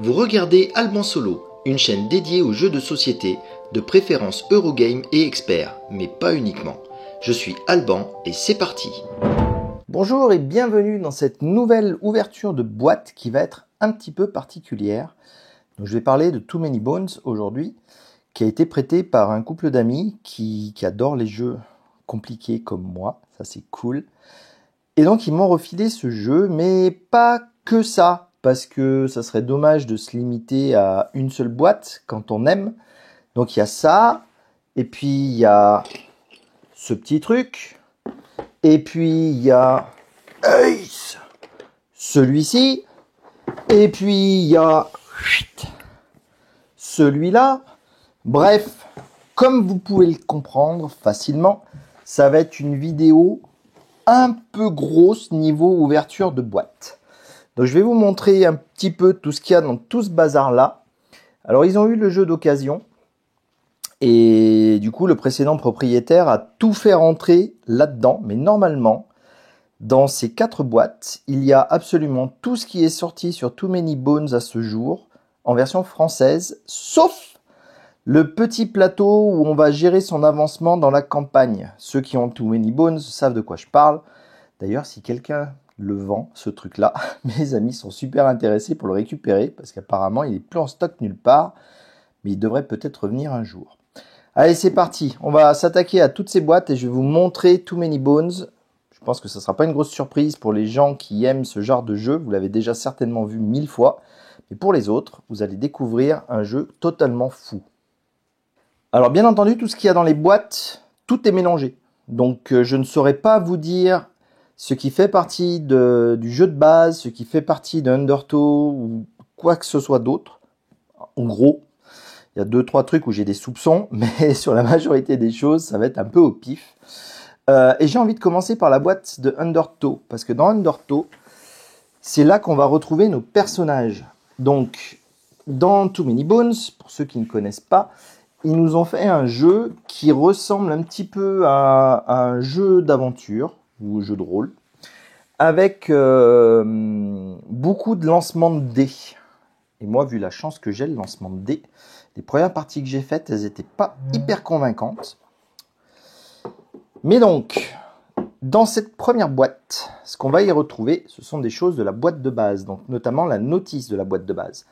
Vous regardez Alban Solo, une chaîne dédiée aux jeux de société, de préférence Eurogame et experts, mais pas uniquement. Je suis Alban et c'est parti. Bonjour et bienvenue dans cette nouvelle ouverture de boîte qui va être un petit peu particulière. Donc, je vais parler de Too Many Bones aujourd'hui, qui a été prêté par un couple d'amis qui adorent les jeux compliqués comme moi, ça c'est cool. Et donc ils m'ont refilé ce jeu, mais pas que ça, parce que ça serait dommage de se limiter à une seule boîte quand on aime. Donc il y a ça, et puis il y a ce petit truc, et puis il y a Ace, celui-ci, et puis il y a celui-là. Bref, comme vous pouvez le comprendre facilement, ça va être une vidéo un peu grosse niveau ouverture de boîte. Donc je vais vous montrer un petit peu tout ce qu'il y a dans tout ce bazar là. Alors ils ont eu le jeu d'occasion et du coup le précédent propriétaire a tout fait rentrer là-dedans, mais normalement dans ces 4 boîtes il y a absolument tout ce qui est sorti sur Too Many Bones à ce jour en version française, sauf le petit plateau où on va gérer son avancement dans la campagne. Ceux qui ont Too Many Bones savent de quoi je parle. D'ailleurs, si quelqu'un le vend, ce truc-là, mes amis sont super intéressés pour le récupérer parce qu'apparemment, il n'est plus en stock nulle part, mais il devrait peut-être revenir un jour. Allez, c'est parti. On va s'attaquer à toutes ces boîtes et je vais vous montrer Too Many Bones. Je pense que ça ne sera pas une grosse surprise pour les gens qui aiment ce genre de jeu. Vous l'avez déjà certainement vu 1000 fois. Mais pour les autres, vous allez découvrir un jeu totalement fou. Alors bien entendu, tout ce qu'il y a dans les boîtes, tout est mélangé. Donc je ne saurais pas vous dire ce qui fait partie du jeu de base, ce qui fait partie de Undertow ou quoi que ce soit d'autre. En gros, il y a 2-3 trucs où j'ai des soupçons, mais sur la majorité des choses, ça va être un peu au pif. Et j'ai envie de commencer par la boîte de Undertow, parce que dans Undertow, c'est là qu'on va retrouver nos personnages. Donc, dans Too Many Bones, pour ceux qui ne connaissent pas, ils nous ont fait un jeu qui ressemble un petit peu à un jeu d'aventure ou jeu de rôle avec beaucoup de lancements de dés. Et moi, vu la chance que j'ai, le lancement de dés, les premières parties que j'ai faites, elles n'étaient pas hyper convaincantes. Mais donc, dans cette première boîte, ce qu'on va y retrouver, ce sont des choses de la boîte de base, donc notamment la notice de la boîte de base.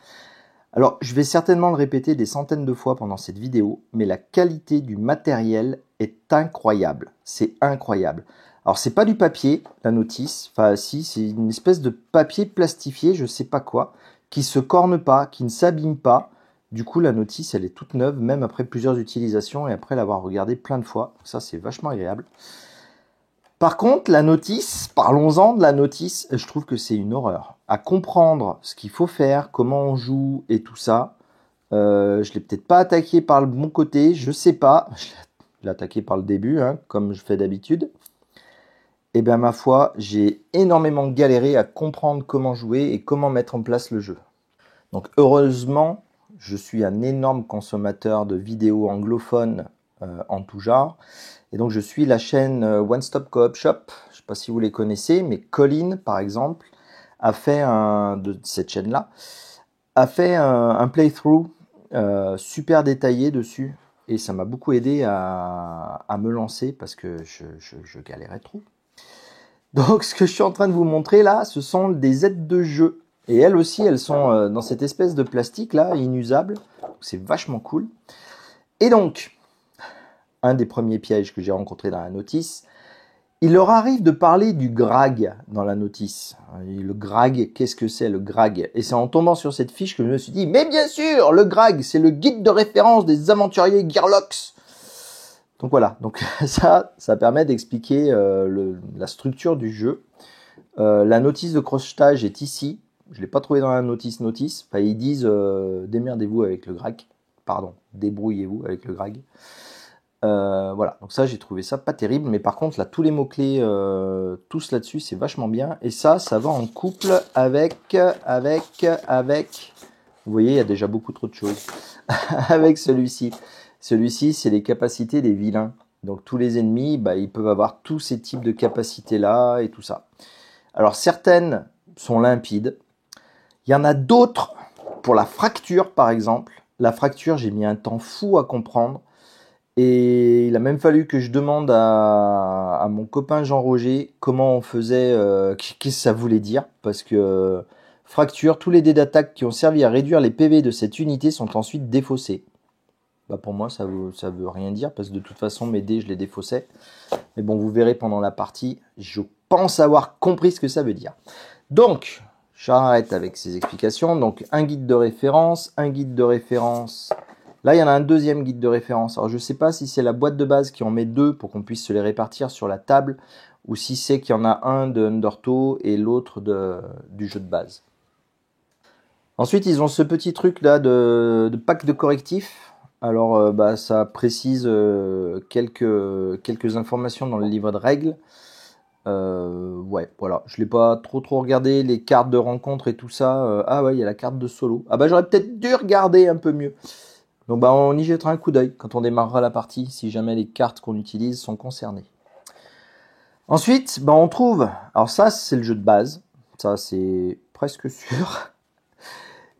Alors, je vais certainement le répéter des centaines de fois pendant cette vidéo, mais la qualité du matériel est incroyable. C'est incroyable. Alors, c'est pas du papier, la notice. Enfin, si, c'est une espèce de papier plastifié, je sais pas quoi, qui se corne pas, qui ne s'abîme pas. Du coup, la notice, elle est toute neuve, même après plusieurs utilisations et après l'avoir regardée plein de fois. Ça, c'est vachement agréable. Par contre, la notice, parlons-en de la notice, je trouve que c'est une horreur. À comprendre ce qu'il faut faire, comment on joue et tout ça, je l'ai peut-être pas attaqué par le bon côté, je sais pas. Je l'ai attaqué par le début, hein, comme je fais d'habitude. Et bien ma foi, j'ai énormément galéré à comprendre comment jouer et comment mettre en place le jeu. Donc heureusement, je suis un énorme consommateur de vidéos anglophones en tout genre. Et donc je suis la chaîne One Stop Co-op Shop, je ne sais pas si vous les connaissez, mais Colin par exemple a fait de cette chaîne-là, a fait un playthrough super détaillé dessus et ça m'a beaucoup aidé à me lancer parce que je galérais trop. Donc ce que je suis en train de vous montrer là, ce sont des aides de jeu et elles aussi elles sont dans cette espèce de plastique là, inusable, c'est vachement cool. Et donc un des premiers pièges que j'ai rencontrés dans la notice, il leur arrive de parler du grag dans la notice. Le grag, qu'est-ce que c'est le grag? Et c'est en tombant sur cette fiche que je me suis dit, mais bien sûr, le grag, c'est le guide de référence des aventuriers Gearlocs. Donc voilà, donc ça permet d'expliquer la structure du jeu. La notice de crochetage est ici. Je ne l'ai pas trouvé dans la notice. Enfin, ils disent, démerdez-vous avec le grag. Pardon, débrouillez-vous avec le grag. Voilà, donc ça j'ai trouvé ça pas terrible, mais par contre là tous les mots-clés tous là-dessus c'est vachement bien, et ça va en couple avec, vous voyez il y a déjà beaucoup trop de choses, avec celui-ci. Celui-ci c'est les capacités des vilains, donc tous les ennemis bah, ils peuvent avoir tous ces types de capacités là et tout ça. Alors certaines sont limpides, il y en a d'autres Pour la fracture, par exemple, la fracture, j'ai mis un temps fou à comprendre. Et il a même fallu que je demande à mon copain Jean-Roger comment on faisait, qu'est-ce que ça voulait dire. Parce que fracture, tous les dés d'attaque qui ont servi à réduire les PV de cette unité sont ensuite défaussés. Bah pour moi, ça veut rien dire, parce que de toute façon, mes dés, je les défaussais. Mais bon, vous verrez pendant la partie, je pense avoir compris ce que ça veut dire. Donc, j'arrête avec ces explications. Donc, un guide de référence, un guide de référence. Là, il y en a un deuxième guide de référence. Alors, je ne sais pas si c'est la boîte de base qui en met deux pour qu'on puisse se les répartir sur la table, ou si c'est qu'il y en a un de Undertow et l'autre du jeu de base. Ensuite, ils ont ce petit truc là de pack de correctifs. Alors, ça précise quelques informations dans le livre de règles. Ouais, voilà. Je l'ai pas trop regardé, les cartes de rencontre et tout ça. Ah ouais, il y a la carte de solo. Ah bah j'aurais peut-être dû regarder un peu mieux. Donc bah on y jettera un coup d'œil quand on démarrera la partie, si jamais les cartes qu'on utilise sont concernées. Ensuite, bah on trouve... Alors ça, c'est le jeu de base. Ça, c'est presque sûr.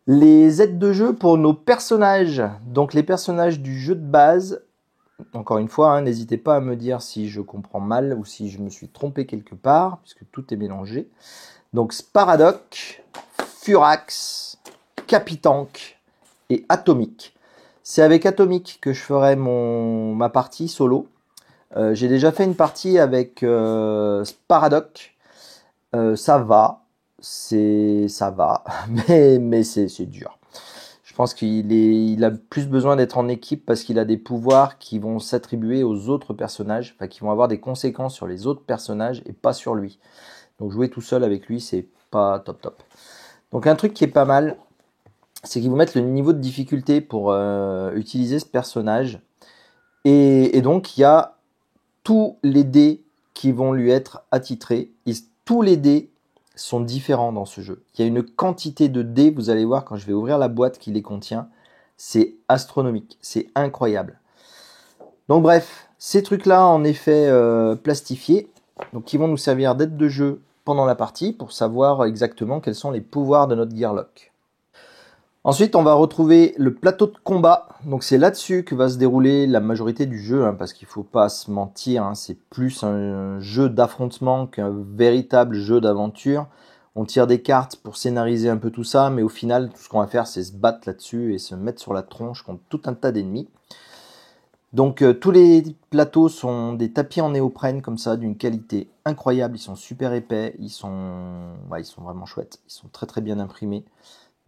Les aides de jeu pour nos personnages. Donc les personnages du jeu de base... Encore une fois, hein, n'hésitez pas à me dire si je comprends mal ou si je me suis trompé quelque part, puisque tout est mélangé. Donc Sparadoc, Furax, Capitank et Atomic. C'est avec Atomic que je ferai ma partie solo. J'ai déjà fait une partie avec Sparadoc. Ça va, mais c'est dur. Je pense qu'il a plus besoin d'être en équipe parce qu'il a des pouvoirs qui vont s'attribuer aux autres personnages, enfin qui vont avoir des conséquences sur les autres personnages et pas sur lui. Donc jouer tout seul avec lui, c'est pas top. Donc un truc qui est pas mal, c'est qu'ils vont mettre le niveau de difficulté pour utiliser ce personnage. Et donc il y a tous les dés qui vont lui être attitrés. Et tous les dés sont différents dans ce jeu. Il y a une quantité de dés, vous allez voir quand je vais ouvrir la boîte qui les contient, c'est astronomique, c'est incroyable. Donc bref, ces trucs-là en effet plastifiés, donc qui vont nous servir d'aide de jeu pendant la partie pour savoir exactement quels sont les pouvoirs de notre Gearlock. Ensuite, on va retrouver le plateau de combat. Donc c'est là-dessus que va se dérouler la majorité du jeu, hein, parce qu'il faut pas se mentir, hein, c'est plus un jeu d'affrontement qu'un véritable jeu d'aventure. On tire des cartes pour scénariser un peu tout ça, mais au final, tout ce qu'on va faire, c'est se battre là-dessus et se mettre sur la tronche contre tout un tas d'ennemis. Donc tous les plateaux sont des tapis en néoprène comme ça, d'une qualité incroyable. Ils sont super épais, ils sont vraiment chouettes, ils sont très bien imprimés.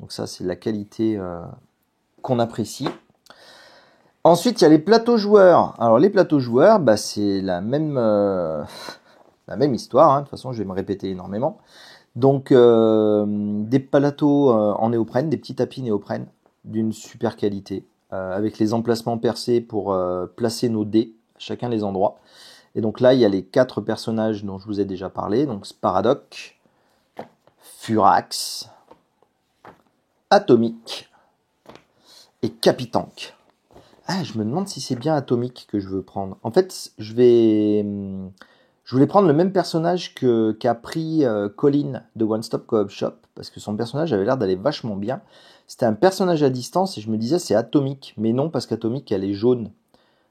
Donc ça, c'est la qualité qu'on apprécie. Ensuite, il y a les plateaux joueurs. Alors les plateaux joueurs, c'est la même histoire, hein. De toute façon, je vais me répéter énormément. Donc des plateaux en néoprène, des petits tapis néoprène d'une super qualité, avec les emplacements percés pour placer nos dés à chacun des endroits. Et donc là, il y a les 4 personnages dont je vous ai déjà parlé. Donc Sparadoc, Furax, Atomic et Capitank. Ah, je me demande si c'est bien Atomic que je veux prendre. En fait, je voulais prendre le même personnage qu'a pris Colin de One Stop Co-op Shop, parce que son personnage avait l'air d'aller vachement bien. C'était un personnage à distance et je me disais c'est Atomic, mais non, parce qu'Atomic elle est jaune.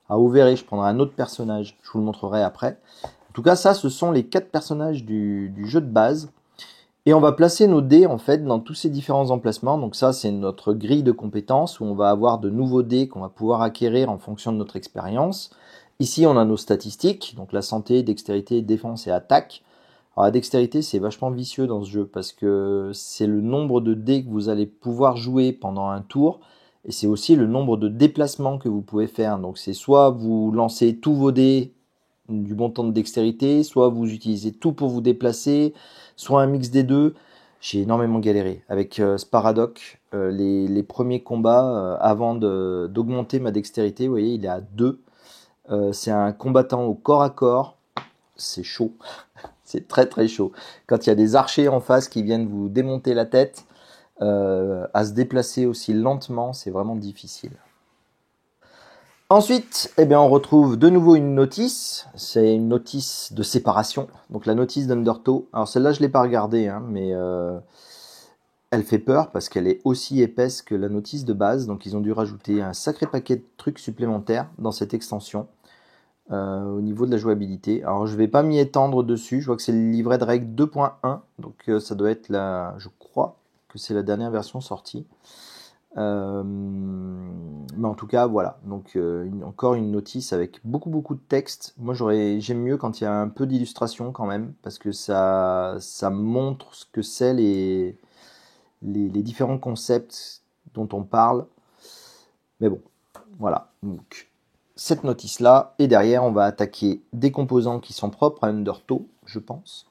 Ah, vous verrez, je prendrai un autre personnage, je vous le montrerai après. En tout cas, ça, ce sont les 4 personnages du jeu de base. Et on va placer nos dés en fait dans tous ces différents emplacements. Donc ça, c'est notre grille de compétences où on va avoir de nouveaux dés qu'on va pouvoir acquérir en fonction de notre expérience. Ici, on a nos statistiques, donc la santé, dextérité, défense et attaque. Alors la dextérité, c'est vachement vicieux dans ce jeu parce que c'est le nombre de dés que vous allez pouvoir jouer pendant un tour et c'est aussi le nombre de déplacements que vous pouvez faire. Donc c'est soit vous lancez tous vos dés du montant de dextérité, soit vous utilisez tout pour vous déplacer, soit un mix des deux. J'ai énormément galéré avec Sparadoc. Les premiers combats, avant d'augmenter ma dextérité, vous voyez, il est à 2. C'est un combattant au corps à corps. C'est chaud. C'est très chaud. Quand il y a des archers en face qui viennent vous démonter la tête, à se déplacer aussi lentement, c'est vraiment difficile. Ensuite, on retrouve de nouveau une notice. C'est une notice de séparation. Donc la notice d'Undertow. Alors celle-là, je ne l'ai pas regardée, hein, mais Elle fait peur parce qu'elle est aussi épaisse que la notice de base. Donc ils ont dû rajouter un sacré paquet de trucs supplémentaires dans cette extension au niveau de la jouabilité. Alors je vais pas m'y étendre dessus. Je vois que c'est le livret de règles 2.1. Donc ça doit être la... Je crois que c'est la dernière version sortie. Mais en tout cas voilà, donc encore une notice avec beaucoup de texte. Moi j'aime mieux quand il y a un peu d'illustration quand même, parce que ça montre ce que c'est les différents concepts dont on parle. Mais bon, voilà, donc cette notice là, et derrière on va attaquer des composants qui sont propres à Undertow, je pense.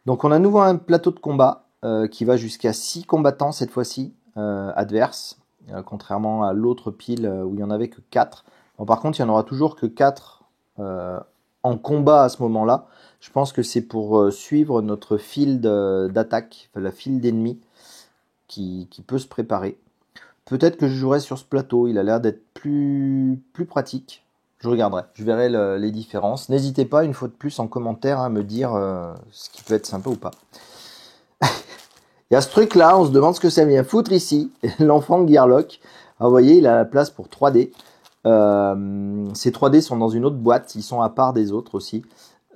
Donc on a à nouveau un plateau de combat qui va jusqu'à 6 combattants cette fois-ci, adverses. Contrairement à l'autre pile où il n'y en avait que 4. Bon, par contre, il n'y en aura toujours que 4 en combat à ce moment-là. Je pense que c'est pour suivre notre file d'attaque, enfin, la file d'ennemis qui peut se préparer. Peut-être que je jouerai sur ce plateau, il a l'air d'être plus pratique. Je regarderai, je verrai les différences. N'hésitez pas, une fois de plus, en commentaire, à me dire ce qui peut être sympa ou pas. Il y a ce truc-là, on se demande ce que ça vient foutre ici. L'enfant Gearlock. Ah, vous voyez, il a la place pour 3D. Ces 3D sont dans une autre boîte. Ils sont à part des autres aussi.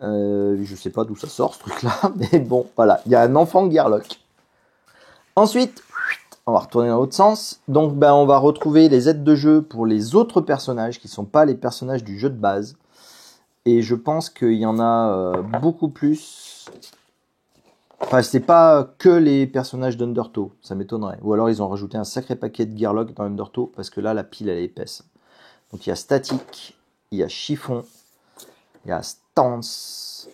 Je sais pas d'où ça sort, ce truc-là. Mais bon, voilà. Il y a un enfant Gearlock. Ensuite, on va retourner dans l'autre sens. Donc, on va retrouver les aides de jeu pour les autres personnages qui ne sont pas les personnages du jeu de base. Et je pense qu'il y en a beaucoup plus... Enfin, c'est pas que les personnages d'Undertow, ça m'étonnerait. Ou alors ils ont rajouté un sacré paquet de Gearlock dans Undertow, parce que là, la pile, elle est épaisse. Donc il y a Statique, il y a Chiffon, il y a Stance,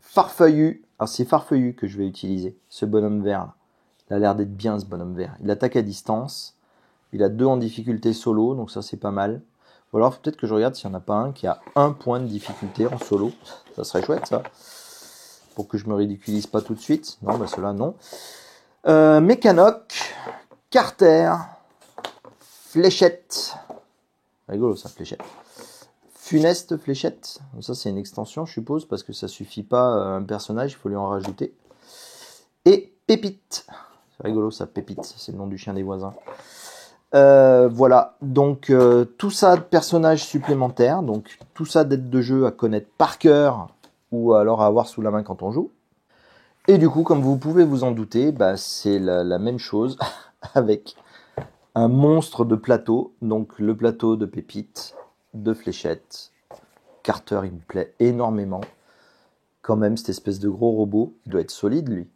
Farfeuillu. Alors c'est Farfeuillu que je vais utiliser, ce bonhomme vert là. Il a l'air d'être bien, ce bonhomme vert. Il attaque à distance, il a 2 en difficulté solo, donc ça c'est pas mal. Ou alors peut-être que je regarde s'il n'y en a pas un qui a 1 point de difficulté en solo. Ça serait chouette ça. Pour que je me ridiculise pas tout de suite. Non, ceux-là, non. Mécanoc, Carter, Fléchette. Rigolo, ça, Fléchette. Funeste Fléchette. Donc ça, c'est une extension, je suppose, parce que ça suffit pas un personnage, il faut lui en rajouter. Et Pépite. C'est rigolo, ça, Pépite. C'est le nom du chien des voisins. Voilà, donc tout ça de personnages supplémentaires. Donc tout ça d'aide de jeu à connaître par cœur, ou alors à avoir sous la main quand on joue. Et du coup, comme vous pouvez vous en douter, c'est la même chose avec un monstre de plateau. Donc le plateau de Pépite, de Fléchette. Carter, il me plaît énormément. Quand même, cette espèce de gros robot, il doit être solide, lui.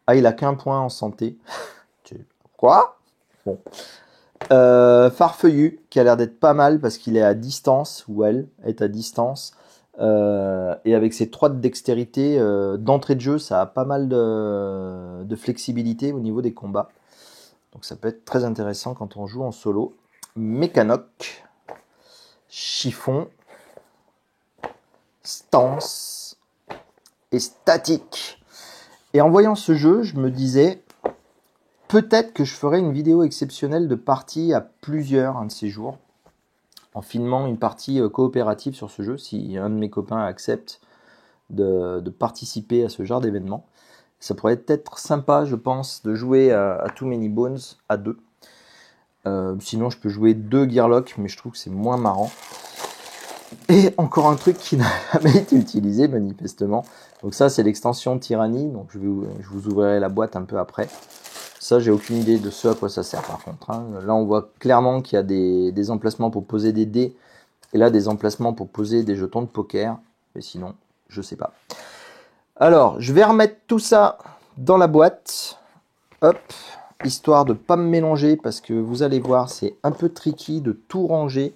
Ah, il a qu'un point en santé. Quoi? Bon. Farfeuillu, qui a l'air d'être pas mal parce qu'il est à distance, ou elle est à distance. Et avec ses 3 de dextérité, d'entrée de jeu, ça a pas mal de flexibilité au niveau des combats. Donc ça peut être très intéressant quand on joue en solo. Mécanoc, Chiffon, Stance et Statique. Et en voyant ce jeu, je me disais, peut-être que je ferai une vidéo exceptionnelle de partie à plusieurs un de ces jours, en filmant une partie coopérative sur ce jeu, si un de mes copains accepte de participer à ce genre d'événement. Ça pourrait être sympa, je pense, de jouer à Too Many Bones à 2. Sinon, je peux jouer 2 Gearlock, mais je trouve que c'est moins marrant. Et encore un truc qui n'a jamais été utilisé, manifestement. Donc ça, c'est l'extension Tyrannie. Donc je vous ouvrirai la boîte un peu après. Ça, j'ai aucune idée de ce à quoi ça sert, par contre. Hein. Là, on voit clairement qu'il y a des emplacements pour poser des dés. Et là, des emplacements pour poser des jetons de poker. Mais sinon, je sais pas. Alors, je vais remettre tout ça dans la boîte. Hop. Histoire de ne pas me mélanger. Parce que vous allez voir, c'est un peu tricky de tout ranger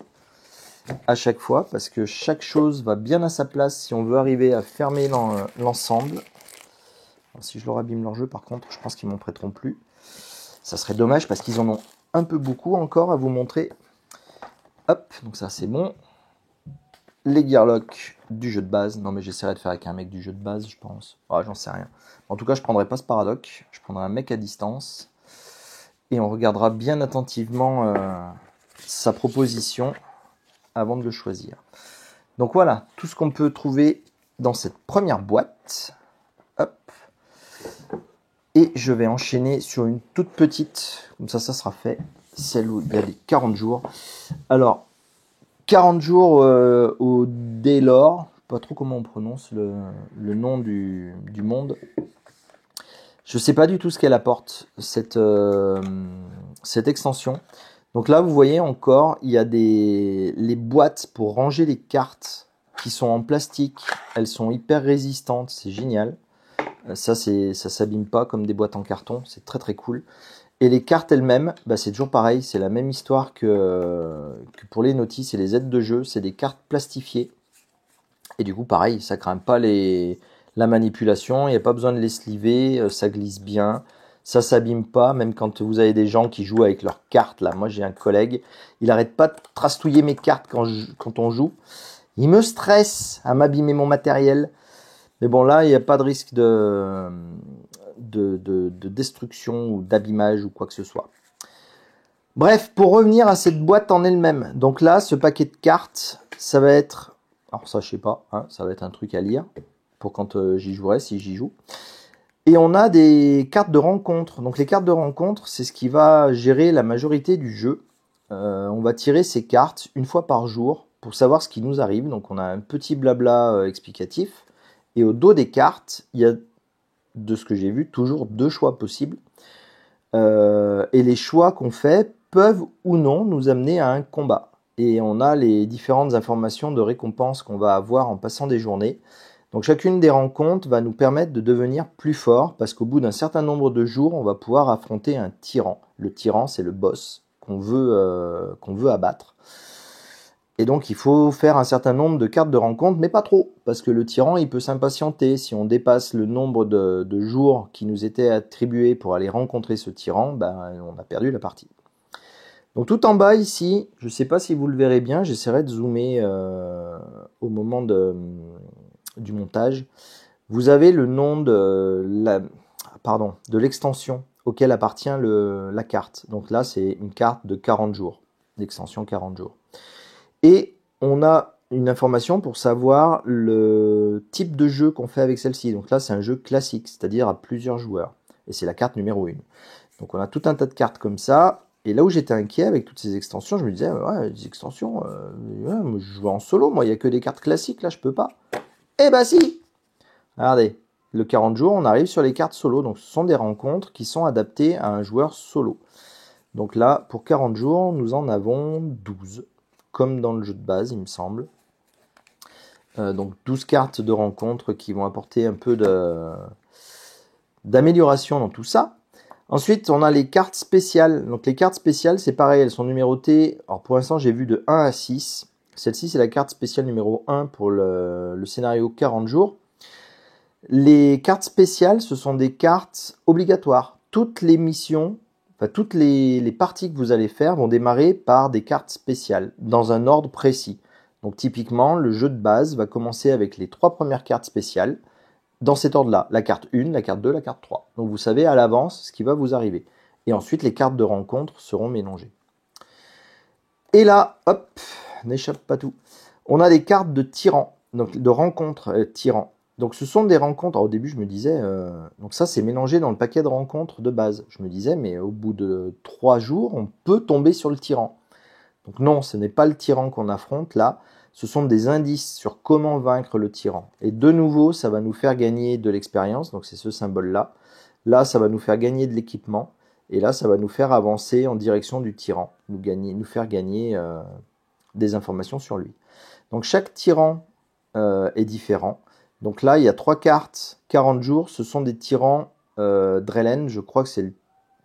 à chaque fois. Parce que chaque chose va bien à sa place si on veut arriver à fermer l'ensemble. Si je leur abîme leur jeu, par contre, je pense qu'ils m'en prêteront plus. Ça serait dommage parce qu'ils en ont un peu beaucoup encore à vous montrer. Hop, donc ça c'est bon. Les Gearlock du jeu de base. Non mais j'essaierai de faire avec un mec du jeu de base, je pense. Ah, j'en sais rien. En tout cas, je prendrai pas ce Paradoc. Je prendrai un mec à distance. Et on regardera bien attentivement sa proposition avant de le choisir. Donc voilà, tout ce qu'on peut trouver dans cette première boîte. Hop. Et je vais enchaîner sur une toute petite, comme ça sera fait, celle où il y a les 40 jours. Alors, 40 jours au Daylor, pas trop comment on prononce le nom du monde. Je ne sais pas du tout ce qu'elle apporte, cette extension. Donc là, vous voyez encore, il y a les boîtes pour ranger les cartes qui sont en plastique. Elles sont hyper résistantes, c'est génial. Ça s'abîme pas comme des boîtes en carton, c'est très très cool. Et les cartes elles-mêmes, bah, c'est toujours pareil, c'est la même histoire que pour les notices et les aides de jeu, c'est des cartes plastifiées. Et du coup, pareil, ça craint pas la manipulation, il n'y a pas besoin de les sliver, ça glisse bien, ça s'abîme pas, même quand vous avez des gens qui jouent avec leurs cartes. Là, moi j'ai un collègue, il arrête pas de trastouiller mes cartes quand on joue. Il me stresse à m'abîmer mon matériel. Mais bon, là, il n'y a pas de risque de destruction ou d'abîmage ou quoi que ce soit. Bref, pour revenir à cette boîte en elle-même. Donc là, ce paquet de cartes, ça va être... Alors ça, je sais pas, hein, ça va être un truc à lire pour quand j'y jouerai, si j'y joue. Et on a des cartes de rencontre. Donc les cartes de rencontre, c'est ce qui va gérer la majorité du jeu. On va tirer ces cartes une fois par jour pour savoir ce qui nous arrive. Donc on a un petit blabla explicatif. Et au dos des cartes, il y a, de ce que j'ai vu, toujours 2 choix possibles. Et les choix qu'on fait peuvent ou non nous amener à un combat. Et on a les différentes informations de récompense qu'on va avoir en passant des journées. Donc chacune des rencontres va nous permettre de devenir plus fort, parce qu'au bout d'un certain nombre de jours, on va pouvoir affronter un tyran. Le tyran, c'est le boss qu'on veut abattre. Et donc, il faut faire un certain nombre de cartes de rencontre, mais pas trop, parce que le tyran, il peut s'impatienter. Si on dépasse le nombre de jours qui nous étaient attribués pour aller rencontrer ce tyran, ben, on a perdu la partie. Donc, tout en bas, ici, je ne sais pas si vous le verrez bien, j'essaierai de zoomer au moment du montage. Vous avez le nom de l'extension auquel appartient la carte. Donc là, c'est une carte de 40 jours, l'extension 40 jours. Et on a une information pour savoir le type de jeu qu'on fait avec celle-ci. Donc là, c'est un jeu classique, c'est-à-dire à plusieurs joueurs. Et c'est la carte numéro 1. Donc on a tout un tas de cartes comme ça. Et là où j'étais inquiet avec toutes ces extensions, je me disais, ouais, les extensions, moi, je joue en solo, moi, il n'y a que des cartes classiques, là, je peux pas. Eh ben si! Regardez, le 40 jours, on arrive sur les cartes solo. Donc ce sont des rencontres qui sont adaptées à un joueur solo. Donc là, pour 40 jours, nous en avons 12. Comme dans le jeu de base, il me semble. Donc 12 cartes de rencontre qui vont apporter un peu d'amélioration dans tout ça. Ensuite, on a les cartes spéciales. Donc les cartes spéciales, c'est pareil, elles sont numérotées. Alors pour l'instant, j'ai vu de 1 à 6. Celle-ci, c'est la carte spéciale numéro 1 pour le scénario 40 jours. Les cartes spéciales, ce sont des cartes obligatoires. Toutes les missions... Enfin, toutes les parties que vous allez faire vont démarrer par des cartes spéciales, dans un ordre précis. Donc typiquement, le jeu de base va commencer avec les 3 premières cartes spéciales, dans cet ordre-là. La carte 1, la carte 2, la carte 3. Donc vous savez à l'avance ce qui va vous arriver. Et ensuite, les cartes de rencontre seront mélangées. Et là, hop, n'échappe pas tout. On a des cartes de tyran, donc de rencontre tyran. Donc ce sont des rencontres. Alors, au début, je me disais, donc ça c'est mélangé dans le paquet de rencontres de base. Je me disais, mais au bout de 3 jours, on peut tomber sur le tyran. Donc non, ce n'est pas le tyran qu'on affronte là. Ce sont des indices sur comment vaincre le tyran. Et de nouveau, ça va nous faire gagner de l'expérience. Donc c'est ce symbole-là. Là, ça va nous faire gagner de l'équipement. Et là, ça va nous faire avancer en direction du tyran. Nous faire gagner des informations sur lui. Donc chaque tyran est différent. Donc là, il y a 3 cartes, 40 jours, ce sont des tyrans Drellen, je crois que c'est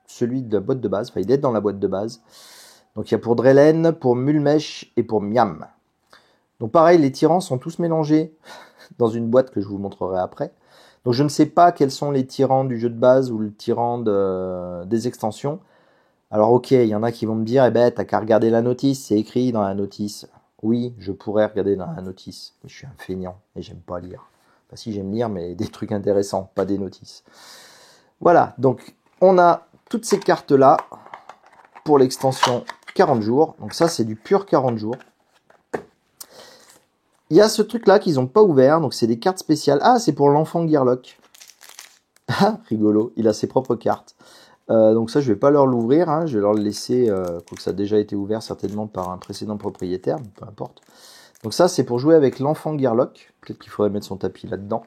celui de la boîte de base, enfin il est dans la boîte de base. Donc il y a pour Drellen, pour Mulmesh et pour Miam. Donc pareil, les tyrans sont tous mélangés dans une boîte que je vous montrerai après. Donc je ne sais pas quels sont les tyrans du jeu de base ou le tyran des extensions. Alors ok, il y en a qui vont me dire, eh ben t'as qu'à regarder la notice, c'est écrit dans la notice. Oui, je pourrais regarder dans la notice, mais je suis un feignant et j'aime pas lire. Enfin, si, j'aime lire, mais des trucs intéressants, pas des notices. Voilà, donc on a toutes ces cartes-là pour l'extension 40 jours. Donc ça, c'est du pur 40 jours. Il y a ce truc-là qu'ils n'ont pas ouvert, donc c'est des cartes spéciales. Ah, c'est pour l'enfant Gearlock. Ah, rigolo, il a ses propres cartes. Donc ça, je vais pas leur l'ouvrir, hein. Je vais leur le laisser, quoique ça a déjà été ouvert certainement par un précédent propriétaire, mais peu importe. Donc ça, c'est pour jouer avec l'enfant Gearlock. Peut-être qu'il faudrait mettre son tapis là-dedans.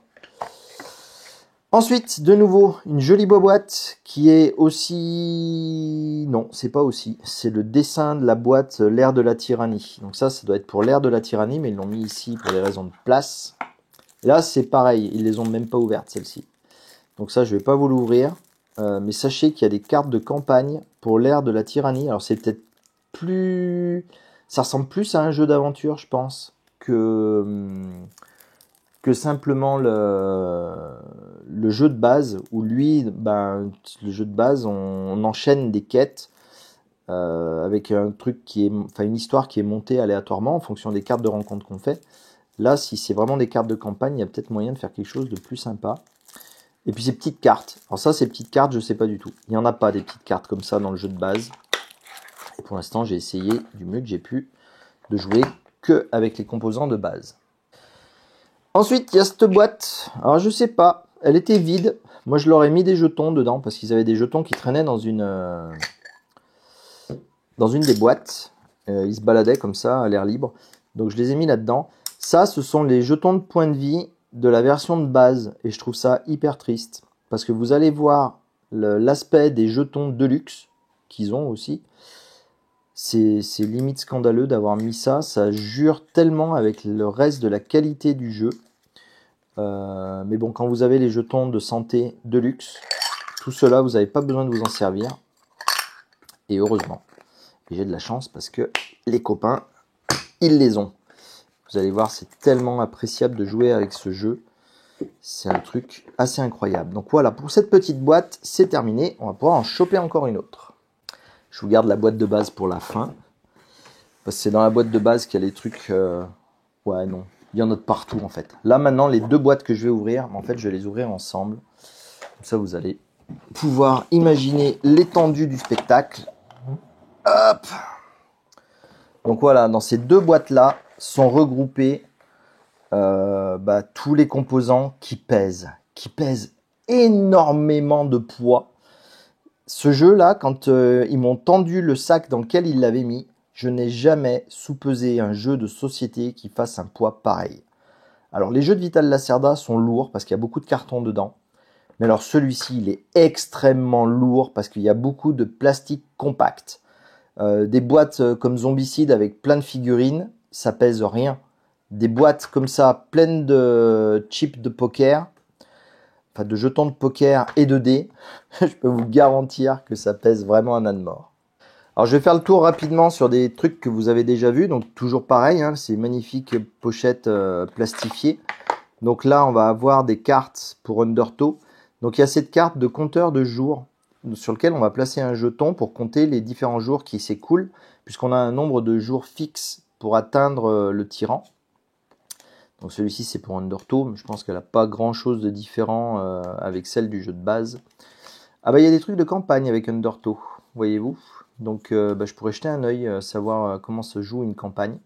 Ensuite, de nouveau, une jolie boîte qui est aussi... Non, c'est pas aussi. C'est le dessin de la boîte L'Air de la Tyrannie. Donc ça doit être pour l'Air de la Tyrannie, mais ils l'ont mis ici pour des raisons de place. Et là, c'est pareil, ils les ont même pas ouvertes, celles-ci. Donc ça, je vais pas vous l'ouvrir. Mais sachez qu'il y a des cartes de campagne pour l'Air de la Tyrannie. Alors c'est peut-être plus... Ça ressemble plus à un jeu d'aventure, je pense, que simplement le jeu de base, où lui, ben, le jeu de base, on enchaîne des quêtes avec un truc qui est, enfin une histoire qui est montée aléatoirement en fonction des cartes de rencontre qu'on fait. Là, si c'est vraiment des cartes de campagne, il y a peut-être moyen de faire quelque chose de plus sympa. Et puis ces petites cartes. Alors ça, ces petites cartes, je sais pas du tout. Il n'y en a pas des petites cartes comme ça dans le jeu de base. Et pour l'instant, j'ai essayé du mieux que j'ai pu de jouer que avec les composants de base. Ensuite, il y a cette boîte. Alors, je sais pas. Elle était vide. Moi, je leur ai mis des jetons dedans parce qu'ils avaient des jetons qui traînaient dans une des boîtes. Ils se baladaient comme ça, à l'air libre. Donc, je les ai mis là-dedans. Ça, ce sont les jetons de points de vie de la version de base. Et je trouve ça hyper triste. Parce que vous allez voir l'aspect des jetons Deluxe qu'ils ont aussi. C'est limite scandaleux d'avoir mis ça. Ça jure tellement avec le reste de la qualité du jeu. Mais bon, quand vous avez les jetons de santé de luxe, tout cela, vous n'avez pas besoin de vous en servir. Et heureusement. Et j'ai de la chance parce que les copains, ils les ont. Vous allez voir, c'est tellement appréciable de jouer avec ce jeu. C'est un truc assez incroyable. Donc voilà, pour cette petite boîte, c'est terminé. On va pouvoir en choper encore une autre. Je vous garde la boîte de base pour la fin. Parce que c'est dans la boîte de base qu'il y a les trucs... Ouais, non. Il y en a de partout, en fait. Là, maintenant, les deux boîtes que je vais ouvrir, en fait, je vais les ouvrir ensemble. Comme ça, vous allez pouvoir imaginer l'étendue du spectacle. Hop! Donc voilà, dans ces deux boîtes-là sont regroupés tous les composants qui pèsent énormément de poids. Ce jeu-là, quand ils m'ont tendu le sac dans lequel ils l'avaient mis, je n'ai jamais soupesé un jeu de société qui fasse un poids pareil. Alors, les jeux de Vital Lacerda sont lourds parce qu'il y a beaucoup de cartons dedans. Mais alors, celui-ci, il est extrêmement lourd parce qu'il y a beaucoup de plastique compact. Des boîtes comme Zombicide avec plein de figurines, ça pèse rien. Des boîtes comme ça, pleines de chips de poker, enfin de jetons de poker et de dés, je peux vous garantir que ça pèse vraiment un âne mort. Alors je vais faire le tour rapidement sur des trucs que vous avez déjà vus, donc toujours pareil, hein, ces magnifiques pochettes plastifiées. Donc là on va avoir des cartes pour Undertow. Donc il y a cette carte de compteur de jours sur lequel on va placer un jeton pour compter les différents jours qui s'écoulent, puisqu'on a un nombre de jours fixe pour atteindre le tyran. Donc celui-ci c'est pour Undertow, mais je pense qu'elle n'a pas grand chose de différent avec celle du jeu de base. Ah bah il y a des trucs de campagne avec Undertow, voyez-vous. Donc je pourrais jeter un œil, savoir comment se joue une campagne.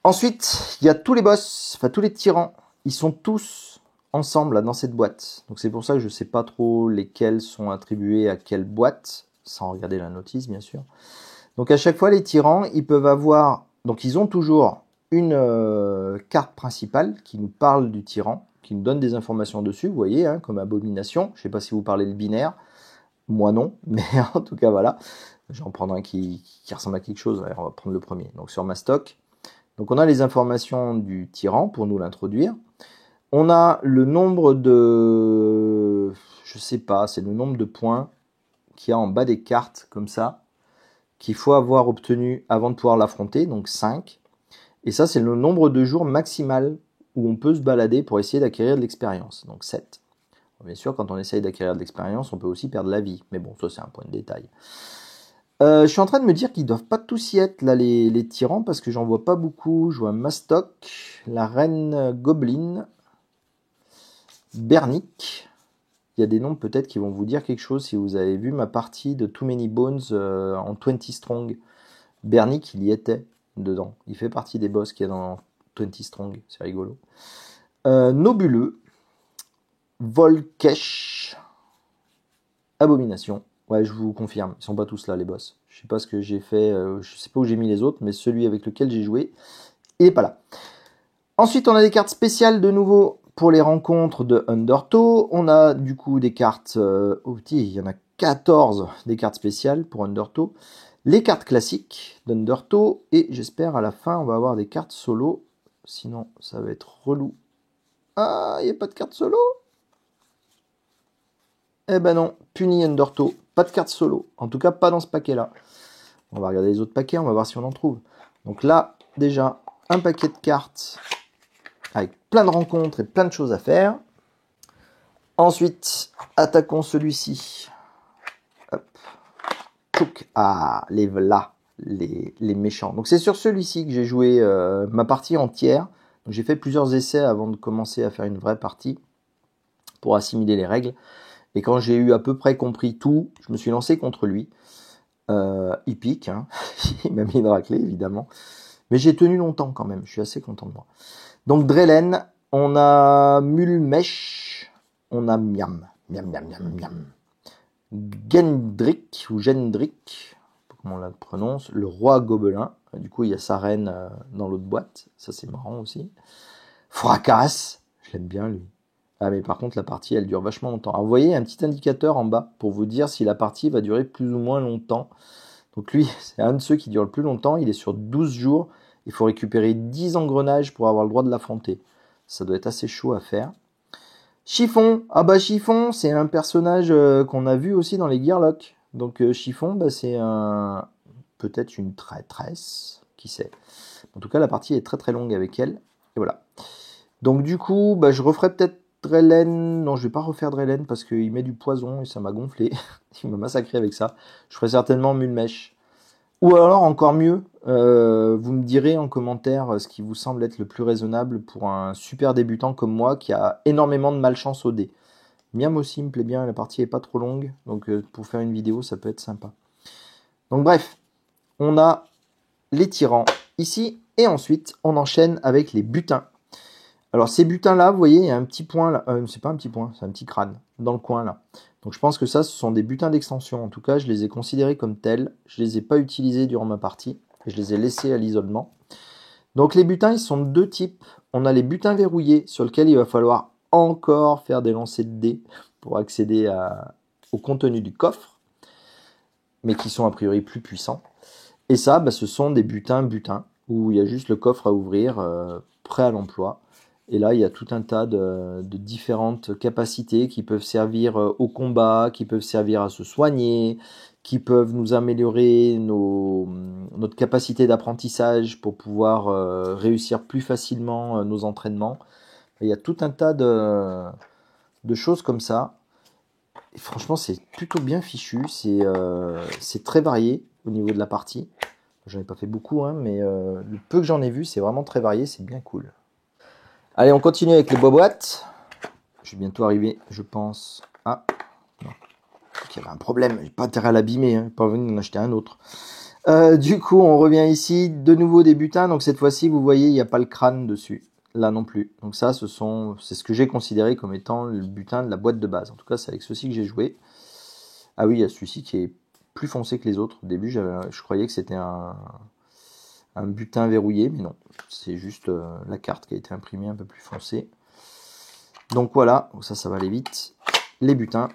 Ensuite, il y a tous les boss, enfin tous les tyrans. Ils sont tous ensemble là, dans cette boîte. Donc c'est pour ça que je ne sais pas trop lesquels sont attribués à quelle boîte, sans regarder la notice bien sûr. Donc à chaque fois les tyrans, ils peuvent avoir... Donc ils ont toujours une carte principale qui nous parle du tyran, qui nous donne des informations dessus, vous voyez, hein, comme abomination. Je ne sais pas si vous parlez le binaire. Moi non, mais en tout cas voilà. J'en prendre un qui ressemble à quelque chose. Alors, on va prendre le premier. Donc sur ma stock. Donc on a les informations du tyran pour nous l'introduire. On a le nombre de... Je sais pas, c'est le nombre de points qu'il y a en bas des cartes comme ça, qu'il faut avoir obtenu avant de pouvoir l'affronter, donc 5. Et ça c'est le nombre de jours maximal où on peut se balader pour essayer d'acquérir de l'expérience, donc 7. Bien sûr, quand on essaye d'acquérir de l'expérience, on peut aussi perdre la vie. Mais bon, ça c'est un point de détail. Je suis en train de me dire qu'ils doivent pas tous y être, là, les tyrans, parce que j'en vois pas beaucoup. Je vois Mastoc, la reine Goblin, Bernick. Il y a des noms peut-être qui vont vous dire quelque chose si vous avez vu ma partie de Too Many Bones en 20 Strong. Bernick, il y était dedans. Il fait partie des boss qu'il y a dans 20 Strong. C'est rigolo. Nobuleux. Volkesh. Abomination. Ouais, je vous confirme, ils sont pas tous là les boss. Je sais pas ce que j'ai fait, je sais pas où j'ai mis les autres, mais celui avec lequel j'ai joué, il est pas là. Ensuite, on a des cartes spéciales de nouveau pour les rencontres de Undertow. On a du coup des cartes, il y en a 14 des cartes spéciales pour Undertow. Les cartes classiques d'Undertow, et j'espère à la fin on va avoir des cartes solo, sinon ça va être relou. Ah, il n'y a pas de carte solo? Eh ben non, puni Undertow, pas de carte solo, en tout cas pas dans ce paquet là. On va regarder les autres paquets, on va voir si on en trouve. Donc là, déjà, un paquet de cartes avec plein de rencontres et plein de choses à faire. Ensuite, attaquons celui-ci. Hop. Ah, les voilà, les méchants. Donc c'est sur celui-ci que j'ai joué ma partie entière. J'ai fait plusieurs essais avant de commencer à faire une vraie partie pour assimiler les règles. Et quand j'ai eu à peu près compris tout, je me suis lancé contre lui. Il pique, hein. Il m'a mis une raclée évidemment. Mais j'ai tenu longtemps quand même, je suis assez content de moi. Donc Drellen, on a Mulmesh, on a Miam, Miam, Miam, Miam, Miam. Gendrick, ou Gendrick, comment on la prononce, le roi gobelin. Du coup, il y a sa reine dans l'autre boîte, ça c'est marrant aussi. Fracas, je l'aime bien lui. Ah mais par contre la partie elle dure vachement longtemps. Alors, vous voyez un petit indicateur en bas pour vous dire si la partie va durer plus ou moins longtemps. Donc lui c'est un de ceux qui dure le plus longtemps, il est sur 12 jours. Il faut récupérer 10 engrenages pour avoir le droit de l'affronter. Ça doit être assez chaud à faire. Chiffon, ah bah Chiffon c'est un personnage qu'on a vu aussi dans les Gearlock. Donc Chiffon bah, c'est peut-être une traîtresse, qui sait. En tout cas la partie est très très longue avec elle. Et voilà. Donc du coup bah, je referai peut-être Drellen. Non, je vais pas refaire Drellen parce qu'il met du poison et ça m'a gonflé. Il m'a massacré avec ça. Je ferai certainement Mulmesh. Ou alors, encore mieux, vous me direz en commentaire ce qui vous semble être le plus raisonnable pour un super débutant comme moi qui a énormément de malchance au dé. Miam aussi me plaît bien, la partie est pas trop longue, donc pour faire une vidéo, ça peut être sympa. Donc bref, on a les tyrans ici, et ensuite, on enchaîne avec les butins. Alors ces butins-là, vous voyez, il y a un petit point là, c'est pas un petit point, c'est un petit crâne dans le coin là. Donc je pense que ça, ce sont des butins d'extension. En tout cas, je les ai considérés comme tels. Je les ai pas utilisés durant ma partie. Je les ai laissés à l'isolement. Donc les butins, ils sont de deux types. On a les butins verrouillés sur lesquels il va falloir encore faire des lancers de dés pour accéder au contenu du coffre, mais qui sont a priori plus puissants. Et ça, bah, ce sont des butins où il y a juste le coffre à ouvrir, prêt à l'emploi. Et là, il y a tout un tas de différentes capacités qui peuvent servir au combat, qui peuvent servir à se soigner, qui peuvent nous améliorer notre capacité d'apprentissage pour pouvoir réussir plus facilement nos entraînements. Et il y a tout un tas de choses comme ça. Et franchement, c'est plutôt bien fichu. C'est très varié au niveau de la partie. J'en ai pas fait beaucoup, hein, mais le peu que j'en ai vu, c'est vraiment très varié. C'est bien cool. Allez, on continue avec les boîtes. Je vais bientôt arriver, je pense. Ah, non. Il y avait un problème. J'ai pas intérêt à l'abîmer. Hein. Pas venir en acheter un autre. Du coup, on revient ici. De nouveau des butins. Donc cette fois-ci, vous voyez, il n'y a pas le crâne dessus. Là non plus. Donc ça, c'est ce que j'ai considéré comme étant le butin de la boîte de base. En tout cas, c'est avec ceci que j'ai joué. Ah oui, il y a celui-ci qui est plus foncé que les autres. Au début, je croyais que c'était un butin verrouillé, mais non, c'est juste la carte qui a été imprimée un peu plus foncée. Donc voilà, ça va aller vite. Les butins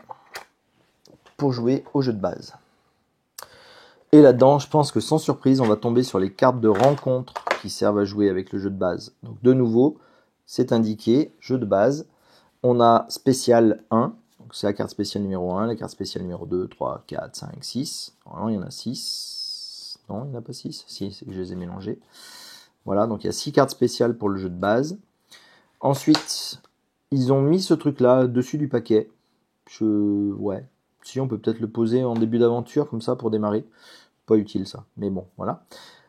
pour jouer au jeu de base. Et là-dedans, je pense que sans surprise, on va tomber sur les cartes de rencontre qui servent à jouer avec le jeu de base. Donc de nouveau, c'est indiqué, jeu de base. On a spécial 1, donc c'est la carte spéciale numéro 1, la carte spéciale numéro 2, 3, 4, 5, 6. Normalement, il y en a 6. Non, il n'y en a pas 6. Si, c'est que je les ai mélangés. Voilà, donc il y a 6 cartes spéciales pour le jeu de base. Ensuite, ils ont mis ce truc-là dessus du paquet. Ouais. Si, on peut peut-être le poser en début d'aventure, comme ça, pour démarrer. Pas utile, ça. Mais bon, voilà.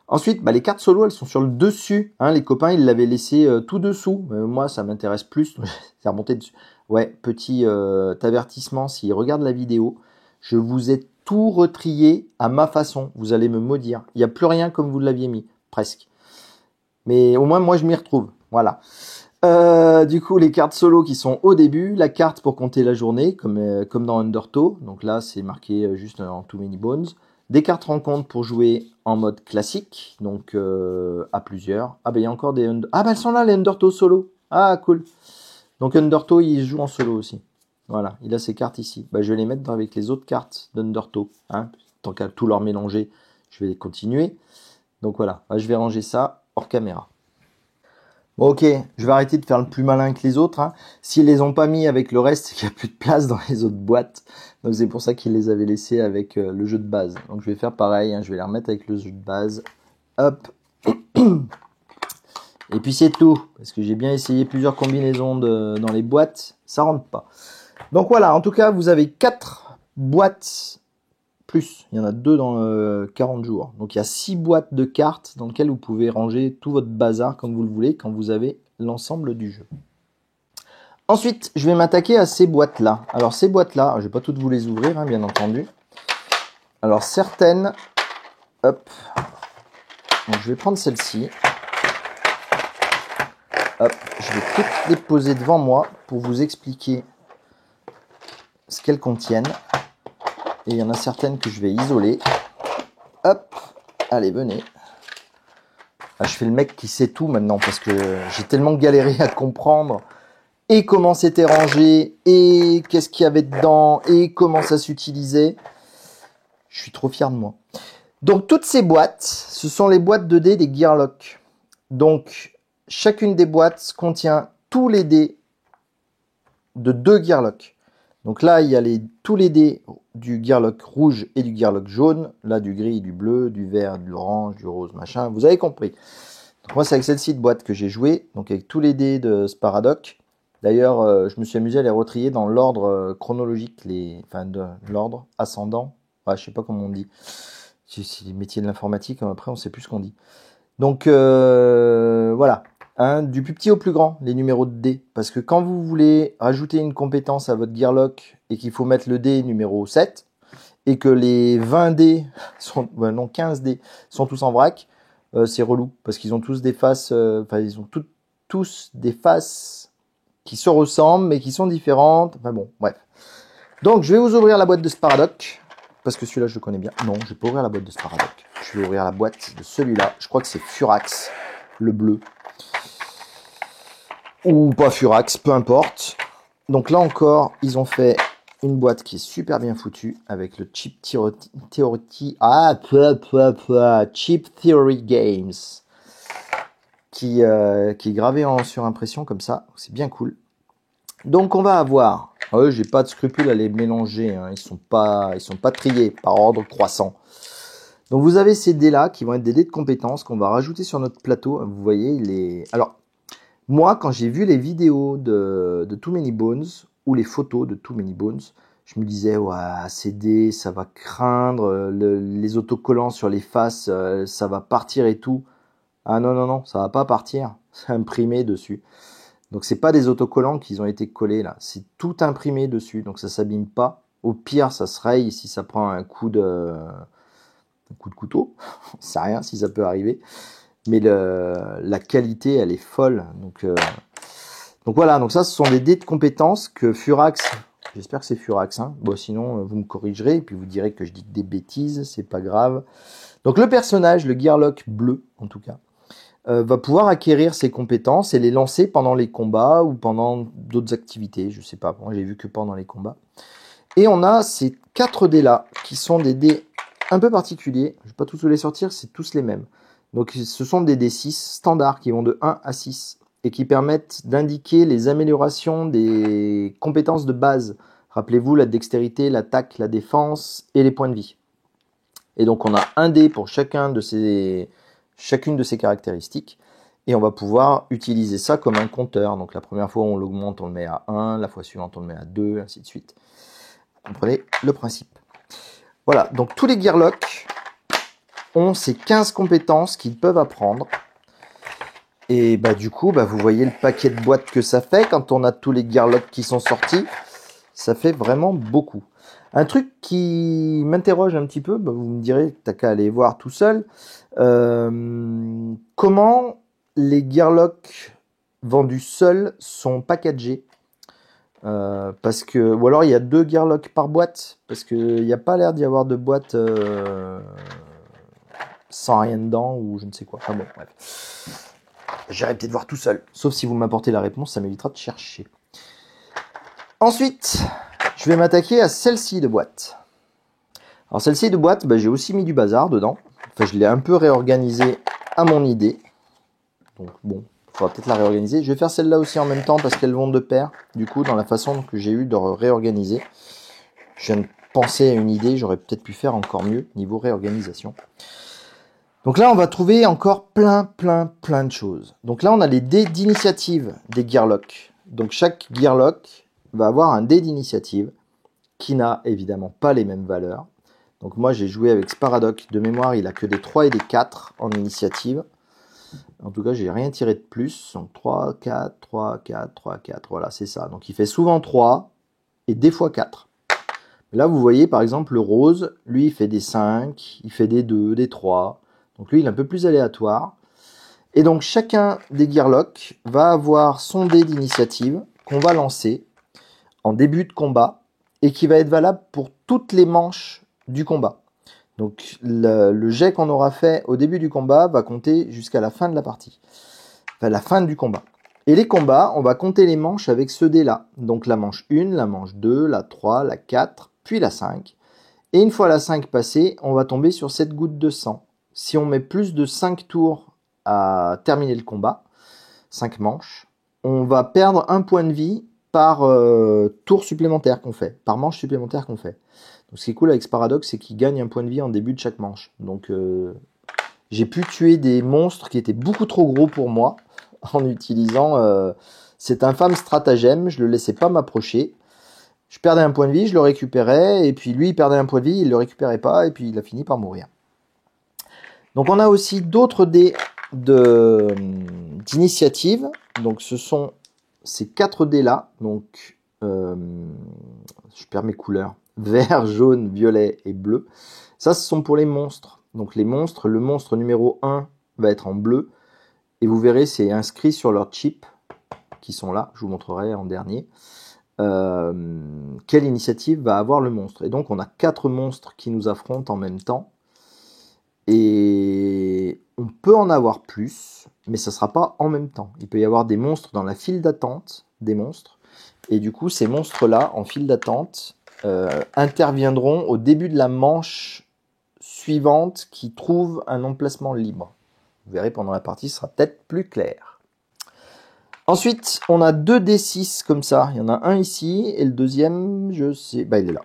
Ensuite, bah, les cartes solo, elles sont sur le dessus. Hein, les copains, ils l'avaient laissé tout dessous. Moi, ça m'intéresse plus. C'est remonté dessus. Ouais, petit avertissement, s'ils regardent la vidéo, je vous ai tout retrié à ma façon. Vous allez me maudire. Il n'y a plus rien comme vous l'aviez mis, presque. Mais au moins, moi, je m'y retrouve. Voilà. Du coup, les cartes solo qui sont au début, la carte pour compter la journée, comme dans Undertow. Donc là, c'est marqué juste en Too Many Bones. Des cartes rencontres pour jouer en mode classique, donc à plusieurs. Ah bah il y a encore des... Ah bah elles sont là, les Undertow solo. Ah cool. Donc Undertow, il joue en solo aussi. Voilà, il a ses cartes ici. Bah, je vais les mettre avec les autres cartes d'Undertow. Hein. Tant qu'à tout leur mélanger, je vais continuer. Donc voilà, bah, je vais ranger ça hors caméra. Bon, ok, je vais arrêter de faire le plus malin que les autres. Hein. S'ils les ont pas mis avec le reste, c'est qu'il n'y a plus de place dans les autres boîtes. Donc c'est pour ça qu'ils les avaient laissés avec le jeu de base. Donc je vais faire pareil, hein. Je vais les remettre avec le jeu de base. Hop. Et puis c'est tout. Parce que j'ai bien essayé plusieurs combinaisons dans les boîtes. Ça rentre pas. Donc voilà, en tout cas, vous avez 4 boîtes plus. Il y en a 2 dans 40 jours. Donc il y a 6 boîtes de cartes dans lesquelles vous pouvez ranger tout votre bazar comme vous le voulez quand vous avez l'ensemble du jeu. Ensuite, je vais m'attaquer à ces boîtes-là. Alors ces boîtes-là, je ne vais pas toutes vous les ouvrir, hein, bien entendu. Alors certaines, hop, donc je vais prendre celle-ci. Hop, je vais toutes les poser devant moi pour vous expliquer ce qu'elles contiennent. Et il y en a certaines que je vais isoler. Hop, allez, venez. Ah, je fais le mec qui sait tout maintenant parce que j'ai tellement galéré à comprendre et comment c'était rangé et qu'est-ce qu'il y avait dedans et comment ça s'utilisait. Je suis trop fier de moi. Donc toutes ces boîtes, ce sont les boîtes de dés des Gearlock. Donc chacune des boîtes contient tous les dés de 2 Gearlock. Donc là, il y a tous les dés du Gearlock rouge et du Gearlock jaune. Là, du gris, du bleu, du vert, de l'orange, du rose, machin. Vous avez compris. Donc moi, c'est avec celle-ci de boîte que j'ai joué. Donc avec tous les dés de Sparadoc. D'ailleurs, je me suis amusé à les retrier dans l'ordre chronologique, enfin de l'ordre ascendant. Ouais, je sais pas comment on dit. C'est les métiers de l'informatique. Après, on sait plus ce qu'on dit. Donc voilà. Hein, du plus petit au plus grand, les numéros de dés. Parce que quand vous voulez rajouter une compétence à votre Gearlock et qu'il faut mettre le dé numéro 7, et que les 20 dés, non 15 dés, sont tous en vrac, c'est relou. Parce qu'ils ont tous des faces, ils ont tous des faces qui se ressemblent, mais qui sont différentes. Enfin bon, bref. Donc je vais vous ouvrir la boîte de Sparadoc. Parce que celui-là, je le connais bien. Non, je vais pas ouvrir la boîte de Sparadoc. Je vais ouvrir la boîte de celui-là. Je crois que c'est Furax, le bleu. Ou pas Furax, peu importe. Donc là encore, ils ont fait une boîte qui est super bien foutue avec le Chip Theory Chip Theory Games qui est gravé en surimpression comme ça. C'est bien cool. Donc on va avoir, j'ai pas de scrupule à les mélanger, hein. Ils sont pas triés par ordre croissant. Donc vous avez ces dés là qui vont être des dés de compétences qu'on va rajouter sur notre plateau. Vous voyez alors moi, quand j'ai vu les vidéos de Too Many Bones, ou les photos de Too Many Bones, je me disais, ouais, ces dés, ça va craindre, les autocollants sur les faces, ça va partir et tout. Ah non, non, non, ça va pas partir, c'est imprimé dessus. Donc c'est pas des autocollants qui ont été collés là, c'est tout imprimé dessus, donc ça s'abîme pas. Au pire, ça se raye si ça prend un coup de couteau, on sait rien si ça peut arriver. Mais la qualité, elle est folle. Donc voilà, donc ça, ce sont des dés de compétences que Furax, j'espère que c'est Furax, hein. Bon, sinon, vous me corrigerez, et puis vous direz que je dis des bêtises, c'est pas grave. Donc le personnage, le Gearlock bleu, en tout cas, va pouvoir acquérir ses compétences et les lancer pendant les combats ou pendant d'autres activités, je sais pas, moi j'ai vu que pendant les combats. Et on a ces 4 dés-là, qui sont des dés un peu particuliers, je vais pas tous les sortir, c'est tous les mêmes. Donc ce sont des D6 standards qui vont de 1 à 6 et qui permettent d'indiquer les améliorations des compétences de base. Rappelez-vous la dextérité, l'attaque, la défense et les points de vie. Et donc on a un dé pour chacune de ces caractéristiques et on va pouvoir utiliser ça comme un compteur. Donc la première fois on l'augmente, on le met à 1, la fois suivante on le met à 2, ainsi de suite. Vous comprenez le principe. Voilà, donc tous les Gearlock ont ces 15 compétences qu'ils peuvent apprendre. Et bah du coup, bah, vous voyez le paquet de boîtes que ça fait quand on a tous les Gearlock qui sont sortis. Ça fait vraiment beaucoup. Un truc qui m'interroge un petit peu, bah, vous me direz, t'as qu'à aller voir tout seul. Comment les Gearlock vendus seuls sont packagés. Parce que, ou alors il y a 2 Gearlock par boîte, parce qu'il n'y a pas l'air d'y avoir de boîte sans rien dedans, ou je ne sais quoi. Enfin bon, bref. J'irai peut-être voir tout seul. Sauf si vous m'apportez la réponse, ça m'évitera de chercher. Ensuite, je vais m'attaquer à celle-ci de boîte. Alors celle-ci de boîte, bah, j'ai aussi mis du bazar dedans. Enfin, je l'ai un peu réorganisé à mon idée. Donc bon, il faudra peut-être la réorganiser. Je vais faire celle-là aussi en même temps parce qu'elles vont de pair. Du coup, dans la façon que j'ai eu de réorganiser, je viens de penser à une idée. J'aurais peut-être pu faire encore mieux niveau réorganisation. Donc là, on va trouver encore plein de choses. Donc là, on a les dés d'initiative des Gearlock. Donc chaque Gearlock va avoir un dé d'initiative qui n'a évidemment pas les mêmes valeurs. Donc moi, j'ai joué avec Sparadoc. De mémoire, il a que des 3 et des 4 en initiative. En tout cas, j'ai rien tiré de plus. Donc 3, 4, 3, 4, 3, 4. Voilà, c'est ça. Donc il fait souvent 3 et des fois 4. Là, vous voyez, par exemple, le rose, lui, il fait des 5, il fait des 2, des 3. Donc lui, il est un peu plus aléatoire. Et donc, chacun des Gearlock va avoir son dé d'initiative qu'on va lancer en début de combat et qui va être valable pour toutes les manches du combat. Donc, le jet qu'on aura fait au début du combat va compter jusqu'à la fin de la partie. Enfin, la fin du combat. Et les combats, on va compter les manches avec ce dé-là. Donc, la manche 1, la manche 2, la 3, la 4, puis la 5. Et une fois la 5 passée, on va tomber sur cette goutte de sang. Si on met plus de 5 tours à terminer le combat, 5 manches, on va perdre un point de vie par tour supplémentaire qu'on fait, par manche supplémentaire qu'on fait. Donc ce qui est cool avec Sparadox, c'est qu'il gagne un point de vie en début de chaque manche. Donc j'ai pu tuer des monstres qui étaient beaucoup trop gros pour moi en utilisant cet infâme stratagème. Je le laissais pas m'approcher. Je perdais un point de vie, je le récupérais, et puis lui il perdait un point de vie, il le récupérait pas, et puis il a fini par mourir. Donc on a aussi d'autres dés d'initiative. Donc ce sont ces 4 dés là. Donc je perds mes couleurs. Vert, jaune, violet et bleu. Ça, ce sont pour les monstres. Donc les monstres, le monstre numéro 1 va être en bleu. Et vous verrez, c'est inscrit sur leurs chips qui sont là. Je vous montrerai en dernier. Quelle initiative va avoir le monstre. Et donc on a 4 monstres qui nous affrontent en même temps. Et on peut en avoir plus, mais ça ne sera pas en même temps. Il peut y avoir des monstres dans la file d'attente des monstres. Et du coup, ces monstres-là, en file d'attente, interviendront au début de la manche suivante qui trouve un emplacement libre. Vous verrez pendant la partie, ce sera peut-être plus clair. Ensuite, on a 2 D6 comme ça. Il y en a un ici, et le deuxième, je sais, bah il est là.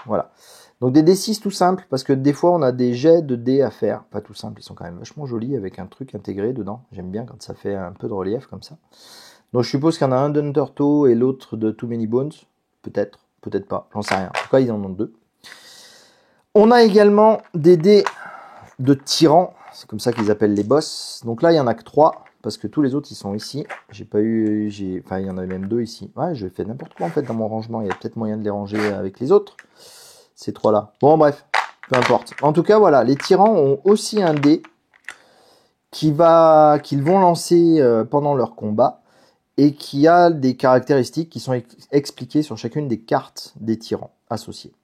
Voilà. Donc des D6 tout simples, parce que des fois on a des jets de dés à faire. Pas tout simple, ils sont quand même vachement jolis avec un truc intégré dedans. J'aime bien quand ça fait un peu de relief comme ça. Donc je suppose qu'il y en a un d'Undertow et l'autre de Too Many Bones. Peut-être, peut-être pas, j'en sais rien. En tout cas, ils en ont 2. On a également des dés de tyrans, c'est comme ça qu'ils appellent les boss. Donc là, il n'y en a que 3, parce que tous les autres, ils sont ici. J'ai pas eu... Enfin, il y en avait même 2 ici. Ouais, je fais n'importe quoi en fait dans mon rangement. Il y a peut-être moyen de les ranger avec les autres. Ces 3-là. Bon, bref, peu importe. En tout cas, voilà, les tyrans ont aussi un dé qu'ils vont lancer pendant leur combat et qui a des caractéristiques qui sont expliquées sur chacune des cartes des tyrans associés.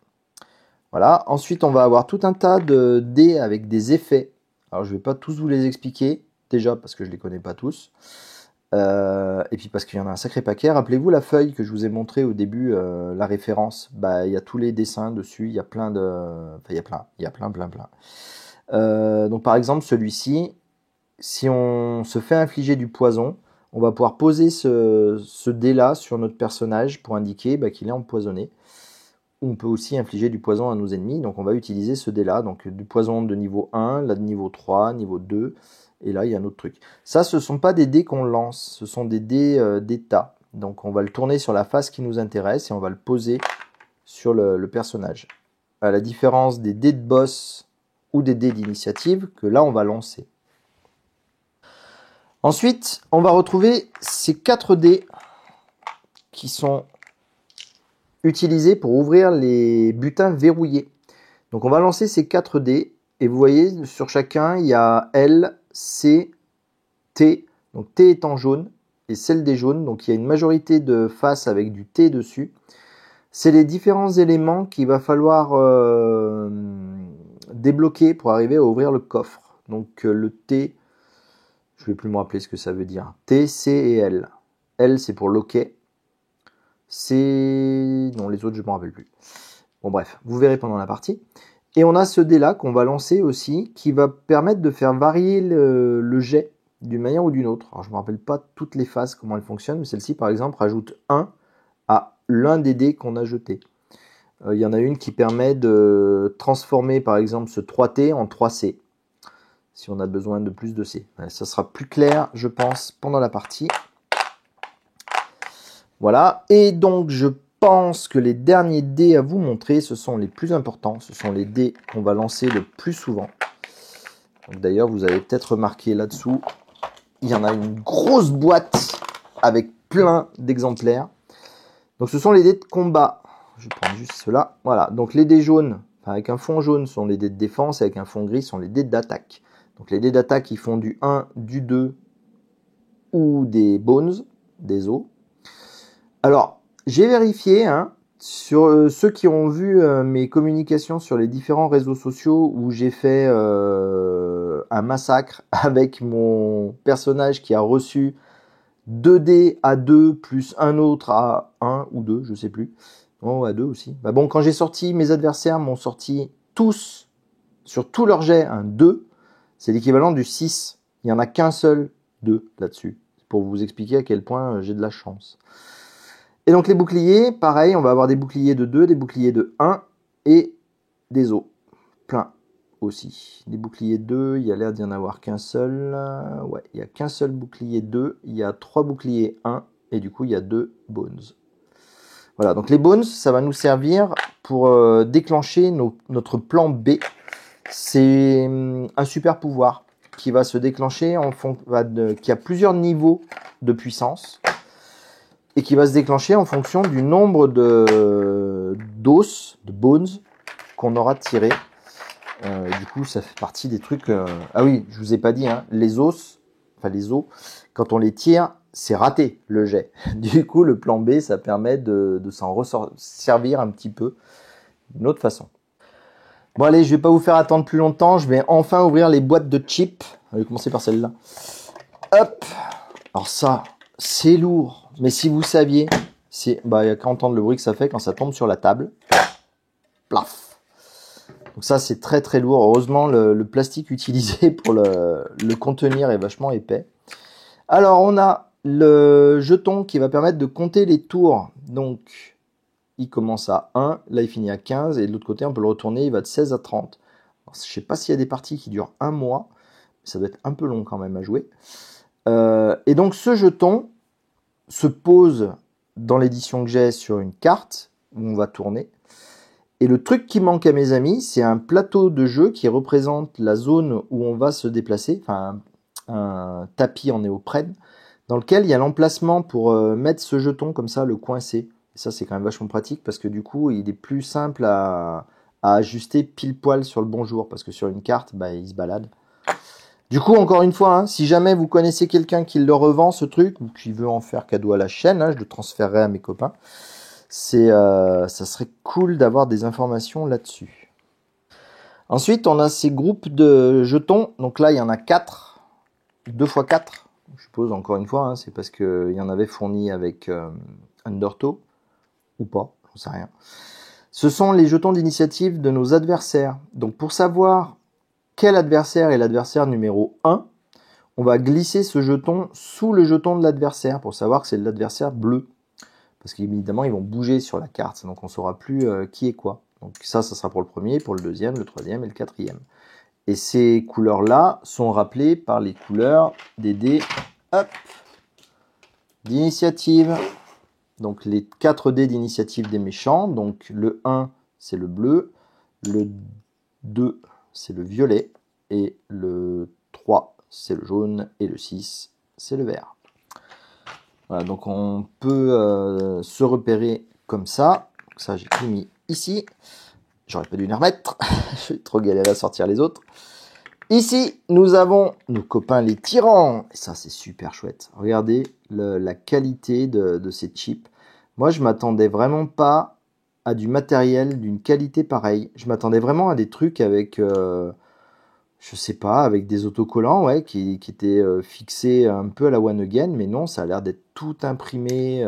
Voilà. Ensuite, on va avoir tout un tas de dés avec des effets. Alors, je ne vais pas tous vous les expliquer, déjà parce que je ne les connais pas tous. Et puis parce qu'il y en a un sacré paquet. Rappelez-vous la feuille que je vous ai montrée au début, la référence. Bah, il y a tous les dessins dessus. Il y a plein de... Enfin, il y a plein. Donc par exemple, celui-ci, si on se fait infliger du poison, on va pouvoir poser ce dé-là sur notre personnage pour indiquer qu'il est empoisonné. On peut aussi infliger du poison à nos ennemis. Donc on va utiliser ce dé-là. Donc du poison de niveau 1, là de niveau 3, niveau 2... Et là, il y a un autre truc. Ça, ce ne sont pas des dés qu'on lance, ce sont des dés d'état. Donc, on va le tourner sur la face qui nous intéresse et on va le poser sur le personnage. À la différence des dés de boss ou des dés d'initiative que là, on va lancer. Ensuite, on va retrouver ces 4 dés qui sont utilisés pour ouvrir les butins verrouillés. Donc, on va lancer ces 4 dés et vous voyez, sur chacun, il y a L, C, T, donc T étant jaune, et celle des jaunes. Donc il y a une majorité de faces avec du T dessus. C'est les différents éléments qu'il va falloir débloquer pour arriver à ouvrir le coffre. Donc le T, je ne vais plus me rappeler ce que ça veut dire. T, C et L. L, c'est pour loquet. C, non, les autres, je ne me rappelle plus. Bon, bref, vous verrez pendant la partie. Et on a ce dé là qu'on va lancer aussi, qui va permettre de faire varier le jet d'une manière ou d'une autre. Alors, je ne me rappelle pas toutes les phases, comment elles fonctionnent, mais celle-ci, par exemple, rajoute 1 à l'un des dés qu'on a jeté. Il y en a une qui permet de transformer, par exemple, ce 3T en 3C, si on a besoin de plus de C. Ça sera plus clair, je pense, pendant la partie. Voilà, et donc je pense que les derniers dés à vous montrer, ce sont les plus importants, ce sont les dés qu'on va lancer le plus souvent. D'ailleurs, vous avez peut-être remarqué là-dessous, il y en a une grosse boîte avec plein d'exemplaires. Donc ce sont les dés de combat. Je vais prendre juste ceux-là. Voilà, donc les dés jaunes, avec un fond jaune, sont les dés de défense, et avec un fond gris, sont les dés d'attaque. Donc les dés d'attaque, ils font du 1, du 2 ou des bones, des os. Alors, j'ai vérifié, hein, sur ceux qui ont vu mes communications sur les différents réseaux sociaux où j'ai fait un massacre avec mon personnage qui a reçu 2 dés à 2 plus un autre à 1 ou 2, je sais plus. Oh, à 2 aussi. Bah bon, quand j'ai sorti, mes adversaires m'ont sorti tous, sur tous leurs jets, un 2. C'est l'équivalent du 6. Il n'y en a qu'un seul 2 là-dessus. Pour vous expliquer à quel point j'ai de la chance. Et donc les boucliers, pareil, on va avoir des boucliers de 2, des boucliers de 1 et des os. Plein aussi. Les boucliers 2, il y a l'air d'y en avoir qu'un seul. Ouais, il n'y a qu'un seul bouclier 2, il y a 3 boucliers 1 et du coup il y a 2 bones. Voilà, donc les bones, ça va nous servir pour déclencher notre plan B. C'est un super pouvoir qui va se déclencher qui a plusieurs niveaux de puissance. Et qui va se déclencher en fonction du nombre d'os, de bones, qu'on aura tiré. Du coup, ça fait partie des trucs... Ah oui, je vous ai pas dit, hein, les os, quand on les tire, c'est raté, le jet. Du coup, le plan B, ça permet de s'en servir un petit peu d'une autre façon. Bon allez, je vais pas vous faire attendre plus longtemps, je vais enfin ouvrir les boîtes de chips. On va commencer par celle-là. Hop. Alors ça, c'est lourd. Mais si vous saviez, il y a qu'à entendre le bruit que ça fait quand ça tombe sur la table. Plaf. Donc ça, c'est très très lourd. Heureusement, le plastique utilisé pour le contenir est vachement épais. Alors, on a le jeton qui va permettre de compter les tours. Donc, il commence à 1, là il finit à 15, et de l'autre côté, on peut le retourner, il va de 16 à 30. Alors, je ne sais pas s'il y a des parties qui durent un mois, mais ça doit être un peu long quand même à jouer. Et donc, ce jeton se pose dans l'édition que j'ai sur une carte où on va tourner. Et le truc qui manque à mes amis, c'est un plateau de jeu qui représente la zone où on va se déplacer, enfin un tapis en néoprène, dans lequel il y a l'emplacement pour mettre ce jeton comme ça, le coincer. Et ça, c'est quand même vachement pratique parce que du coup, il est plus simple à ajuster pile poil sur le bon jour parce que sur une carte, il se balade. Du coup, encore une fois, hein, si jamais vous connaissez quelqu'un qui le revend, ce truc, ou qui veut en faire cadeau à la chaîne, hein, je le transférerai à mes copains. Ça serait cool d'avoir des informations là-dessus. Ensuite, on a ces groupes de jetons. Donc là, il y en a 4. 2 x 4. Je suppose, encore une fois, hein, c'est parce qu'il y en avait fourni avec Undertow. Ou pas, j'en sais rien. Ce sont les jetons d'initiative de nos adversaires. Donc pour savoir quel adversaire est l'adversaire numéro 1, on va glisser ce jeton sous le jeton de l'adversaire pour savoir que c'est l'adversaire bleu. Parce qu'évidemment, ils vont bouger sur la carte, donc on ne saura plus qui est quoi. Donc ça sera pour le premier, pour le deuxième, le troisième et le quatrième. Et ces couleurs-là sont rappelées par les couleurs des dés d'initiative. Donc les 4 dés d'initiative des méchants. Donc le 1, c'est le bleu. Le 2, c'est le violet. Et le 3, c'est le jaune. Et le 6, c'est le vert. Voilà, donc on peut se repérer comme ça. Donc ça, j'ai tout mis ici. J'aurais pas dû les remettre. J'ai trop galéré à sortir les autres. Ici, nous avons nos copains les tyrans. Et ça, c'est super chouette. Regardez la qualité de ces chips. Moi, je m'attendais vraiment pas à du matériel d'une qualité pareille. Je m'attendais vraiment à des trucs avec, je sais pas, avec des autocollants, ouais, qui étaient fixés un peu à la One Again. Mais non, ça a l'air d'être tout imprimé,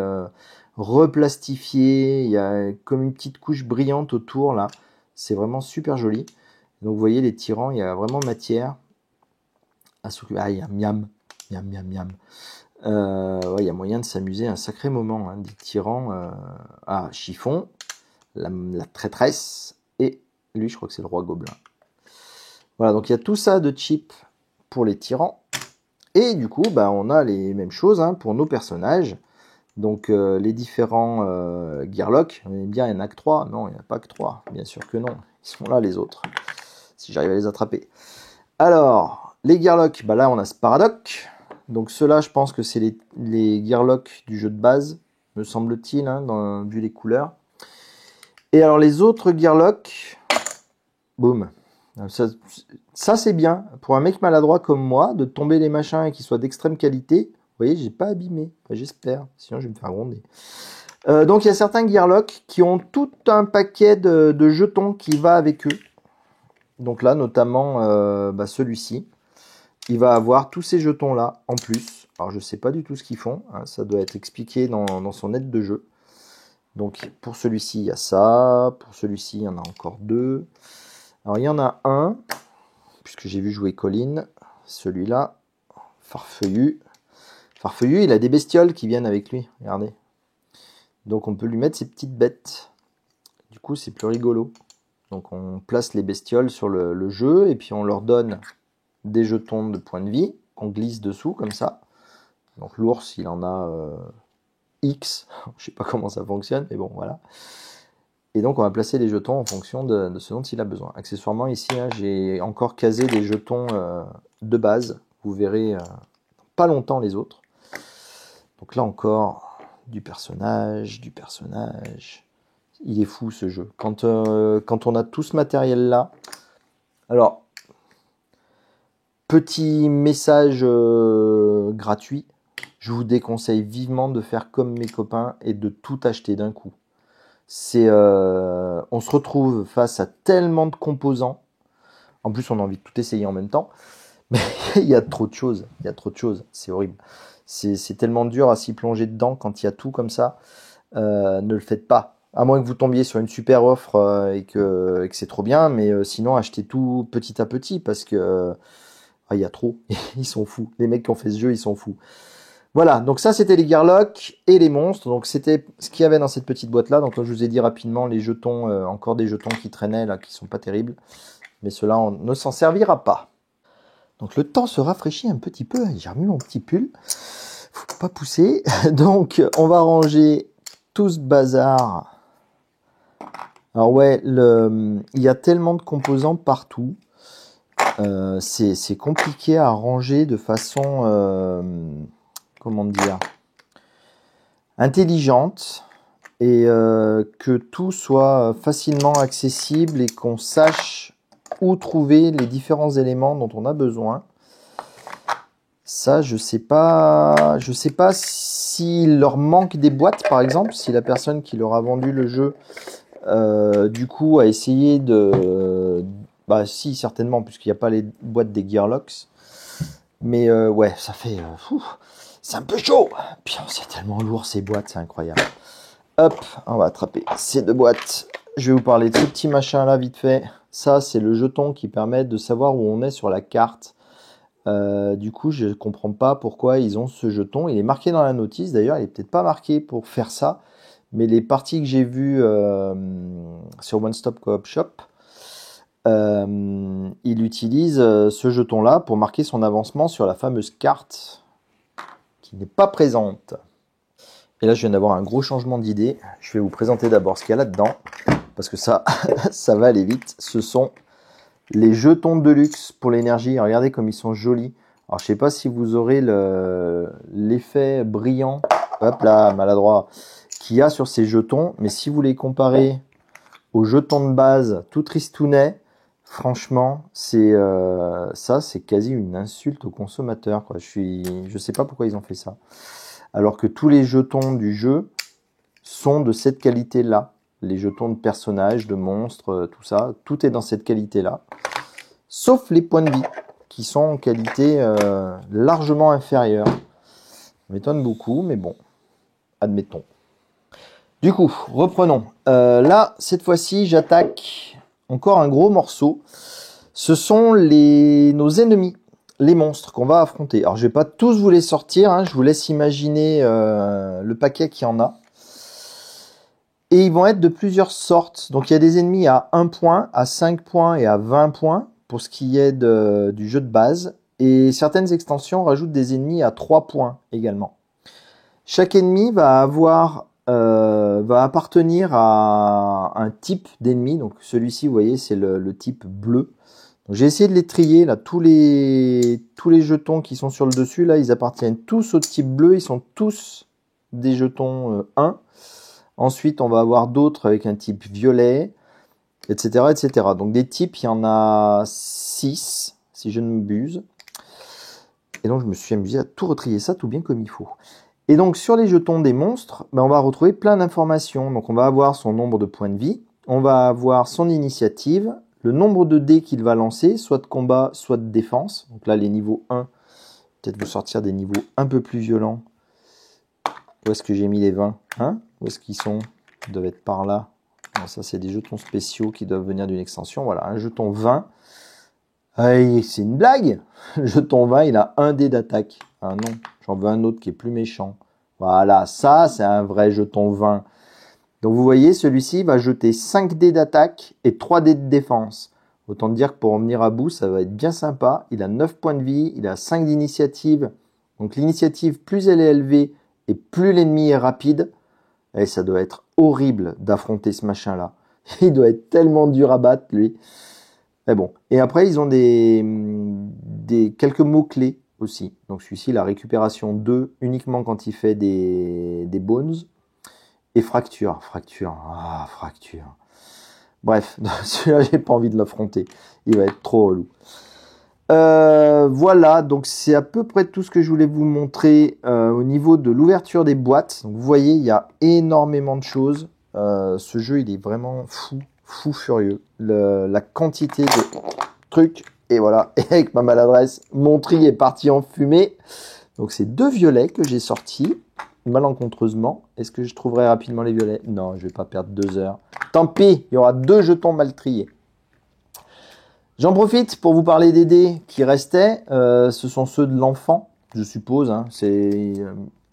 replastifié. Il y a comme une petite couche brillante autour, là. C'est vraiment super joli. Donc vous voyez les tyrans, il y a vraiment matière à s'occuper. Ah, il y a miam, miam, miam, miam. Ouais, il y a moyen de s'amuser un sacré moment. Hein, des tyrans à chiffon, la traîtresse, et lui, je crois que c'est le roi gobelin. Voilà, donc il y a tout ça de cheap pour les tyrans. Et du coup, bah, on a les mêmes choses hein, pour nos personnages. Donc les différents Gearlock, on aime bien, il n'y en a que 3. Non, il n'y en a pas que 3. Bien sûr que non. Ils sont là les autres. Si j'arrive à les attraper. Alors, les Gearlock, bah là on a ce Paradoc. Donc ceux-là, je pense que c'est les Gearlock du jeu de base, me semble-t-il, hein, vu les couleurs. Et alors les autres Gearlock, boum. Ça c'est bien, pour un mec maladroit comme moi, de tomber les machins et qu'ils soient d'extrême qualité. Vous voyez, j'ai pas abîmé, enfin, j'espère, sinon je vais me faire gronder. Donc il y a certains Gearlock qui ont tout un paquet de jetons qui va avec eux. Donc là, notamment bah, celui-ci. Il va avoir tous ces jetons-là en plus. Alors, je ne sais pas du tout ce qu'ils font. Hein, ça doit être expliqué dans son aide de jeu. Donc, pour celui-ci, il y a ça. Pour celui-ci, il y en a encore 2. Alors, il y en a un, puisque j'ai vu jouer Colin. Celui-là, Farfeuillu. Farfeuillu, il a des bestioles qui viennent avec lui. Regardez. Donc, on peut lui mettre ses petites bêtes. Du coup, c'est plus rigolo. Donc, on place les bestioles sur le jeu et puis on leur donne des jetons de points de vie qu'on glisse dessous comme ça. Donc l'ours, il en a X. Je sais pas comment ça fonctionne, mais bon, voilà. Et donc on va placer les jetons en fonction de ce dont il a besoin. Accessoirement ici, hein, j'ai encore casé des jetons de base. Vous verrez pas longtemps les autres. Donc là encore, du personnage, du personnage. Il est fou ce jeu. Quand on a tout ce matériel là, alors petit message gratuit, je vous déconseille vivement de faire comme mes copains et de tout acheter d'un coup. On se retrouve face à tellement de composants. En plus, on a envie de tout essayer en même temps. Mais il y a trop de choses. Il y a trop de choses. C'est horrible. C'est tellement dur à s'y plonger dedans quand il y a tout comme ça. Ne le faites pas. À moins que vous tombiez sur une super offre et que c'est trop bien. Mais sinon, achetez tout petit à petit parce que il y a trop. Ils sont fous. Les mecs qui ont fait ce jeu, ils sont fous. Voilà, donc ça c'était les Gearlock et les monstres. Donc c'était ce qu'il y avait dans cette petite boîte là. Donc là, je vous ai dit rapidement les jetons, encore des jetons qui traînaient là, qui sont pas terribles. Mais cela on ne s'en servira pas. Donc le temps se rafraîchit un petit peu. J'ai remis mon petit pull. Faut pas pousser. Donc on va ranger tout ce bazar. Alors ouais, il y a tellement de composants partout. C'est compliqué à ranger de façon... comment dire, intelligente et que tout soit facilement accessible et qu'on sache où trouver les différents éléments dont on a besoin. Ça, je sais pas s'il leur manque des boîtes, par exemple, si la personne qui leur a vendu le jeu, du coup, a essayé de... Bah si, certainement, puisqu'il n'y a pas les boîtes des Gearlocks. Mais ouais, ça fait... c'est un peu chaud. Puis c'est tellement lourd ces boîtes, c'est incroyable. Hop, on va attraper ces 2 boîtes. Je vais vous parler de ce petit machin là vite fait. Ça, c'est le jeton qui permet de savoir où on est sur la carte. Du coup, je ne comprends pas pourquoi ils ont ce jeton. Il est marqué dans la notice. D'ailleurs, il n'est peut-être pas marqué pour faire ça. Mais les parties que j'ai vues sur One Stop Coop Shop, il utilise ce jeton-là pour marquer son avancement sur la fameuse carte qui n'est pas présente. Et là, je viens d'avoir un gros changement d'idée. Je vais vous présenter d'abord ce qu'il y a là-dedans, parce que ça, ça va aller vite. Ce sont les jetons de luxe pour l'énergie. Regardez comme ils sont jolis. Alors, je sais pas si vous aurez l'effet brillant, hop là, maladroit, qu'il y a sur ces jetons, mais si vous les comparez aux jetons de base tout tristounets, Franchement, ça, c'est quasi une insulte aux consommateurs, quoi. Je sais pas pourquoi ils ont fait ça. Alors que tous les jetons du jeu sont de cette qualité-là. Les jetons de personnages, de monstres, tout ça, tout est dans cette qualité-là. Sauf les points de vie, qui sont en qualité largement inférieure. Ça m'étonne beaucoup, mais bon, admettons. Du coup, reprenons. Là, cette fois-ci, j'attaque encore un gros morceau. Ce sont nos ennemis, les monstres qu'on va affronter. Alors, je vais pas tous vous les sortir, hein, je vous laisse imaginer le paquet qu'il y en a. Et ils vont être de plusieurs sortes. Donc, il y a des ennemis à 1 point, à 5 points et à 20 points pour ce qui est du jeu de base. Et certaines extensions rajoutent des ennemis à 3 points également. Chaque ennemi va appartenir à un type d'ennemi. Donc celui-ci, vous voyez, c'est le type bleu. J'ai essayé de les trier. Là, tous les jetons qui sont sur le dessus, là, ils appartiennent tous au type bleu. Ils sont tous des jetons 1. Ensuite, on va avoir d'autres avec un type violet, etc., etc. Donc des types, il y en a 6, si je ne m'abuse. Et donc, je me suis amusé à tout retrier ça tout bien comme il faut. Et donc, sur les jetons des monstres, on va retrouver plein d'informations. Donc, on va avoir son nombre de points de vie, on va avoir son initiative, le nombre de dés qu'il va lancer, soit de combat, soit de défense. Donc là, les niveaux 1, peut-être vous sortir des niveaux un peu plus violents. Où est-ce que j'ai mis les 20 hein? Où est-ce qu'ils sont? Ils doivent être par là. Non, ça, c'est des jetons spéciaux qui doivent venir d'une extension. Voilà, un jeton 20. C'est une blague. Le jeton 20, il a un dé d'attaque. Ah non, j'en veux un autre qui est plus méchant. Voilà, ça, c'est un vrai jeton 20. Donc, vous voyez, celui-ci va jeter 5 dés d'attaque et 3 dés de défense. Autant dire que pour en venir à bout, ça va être bien sympa. Il a 9 points de vie, il a 5 d'initiative. Donc, l'initiative, plus elle est élevée et plus l'ennemi est rapide, et ça doit être horrible d'affronter ce machin-là. Il doit être tellement dur à battre, lui. Mais bon. Et après, ils ont quelques mots-clés aussi. Donc celui-ci, la récupération 2, uniquement quand il fait des bones. Et fracture. Fracture. Ah, fracture. Bref, celui-là, j'ai pas envie de l'affronter. Il va être trop relou. Voilà, donc c'est à peu près tout ce que je voulais vous montrer au niveau de l'ouverture des boîtes. Donc, vous voyez, il y a énormément de choses. Ce jeu, il est vraiment fou furieux. La quantité de trucs, et voilà, et avec ma maladresse, mon tri est parti en fumée. Donc c'est 2 violets que j'ai sortis, malencontreusement. Est-ce que je trouverai rapidement les violets? Non, je vais pas perdre 2 heures. Tant pis, il y aura 2 jetons mal triés. J'en profite pour vous parler des dés qui restaient. Ce sont ceux de l'enfant, je suppose. Hein. C'est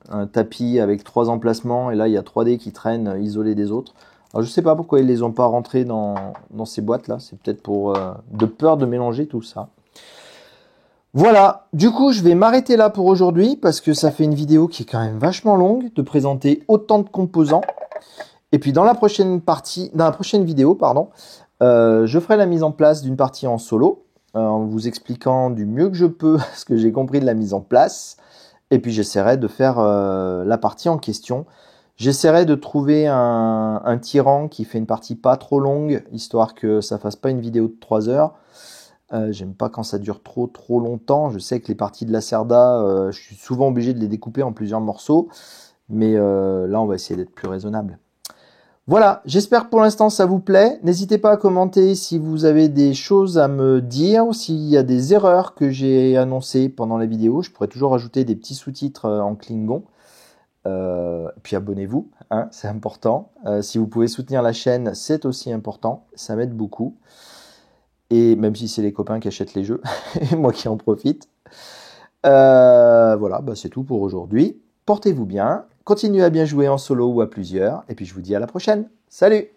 un tapis avec 3 emplacements et là il y a 3 dés qui traînent isolés des autres. Alors je sais pas pourquoi ils les ont pas rentrés dans ces boîtes là. C'est peut-être pour de peur de mélanger tout ça. Voilà, du coup je vais m'arrêter là pour aujourd'hui parce que ça fait une vidéo qui est quand même vachement longue de présenter autant de composants. Et puis dans la prochaine vidéo, pardon, je ferai la mise en place d'une partie en solo, en vous expliquant du mieux que je peux ce que j'ai compris de la mise en place. Et puis j'essaierai de faire la partie en question. J'essaierai de trouver un tyran qui fait une partie pas trop longue, histoire que ça fasse pas une vidéo de 3 heures. J'aime pas quand ça dure trop longtemps. Je sais que les parties de la Cerda, je suis souvent obligé de les découper en plusieurs morceaux. Mais là, on va essayer d'être plus raisonnable. Voilà, j'espère que pour l'instant ça vous plaît. N'hésitez pas à commenter si vous avez des choses à me dire ou s'il y a des erreurs que j'ai annoncées pendant la vidéo. Je pourrais toujours ajouter des petits sous-titres en Klingon. Puis abonnez-vous, hein, c'est important. Si vous pouvez soutenir la chaîne, c'est aussi important. Ça m'aide beaucoup. Et même si c'est les copains qui achètent les jeux, et moi qui en profite. Voilà, c'est tout pour aujourd'hui. Portez-vous bien. Continuez à bien jouer en solo ou à plusieurs. Et puis je vous dis à la prochaine. Salut!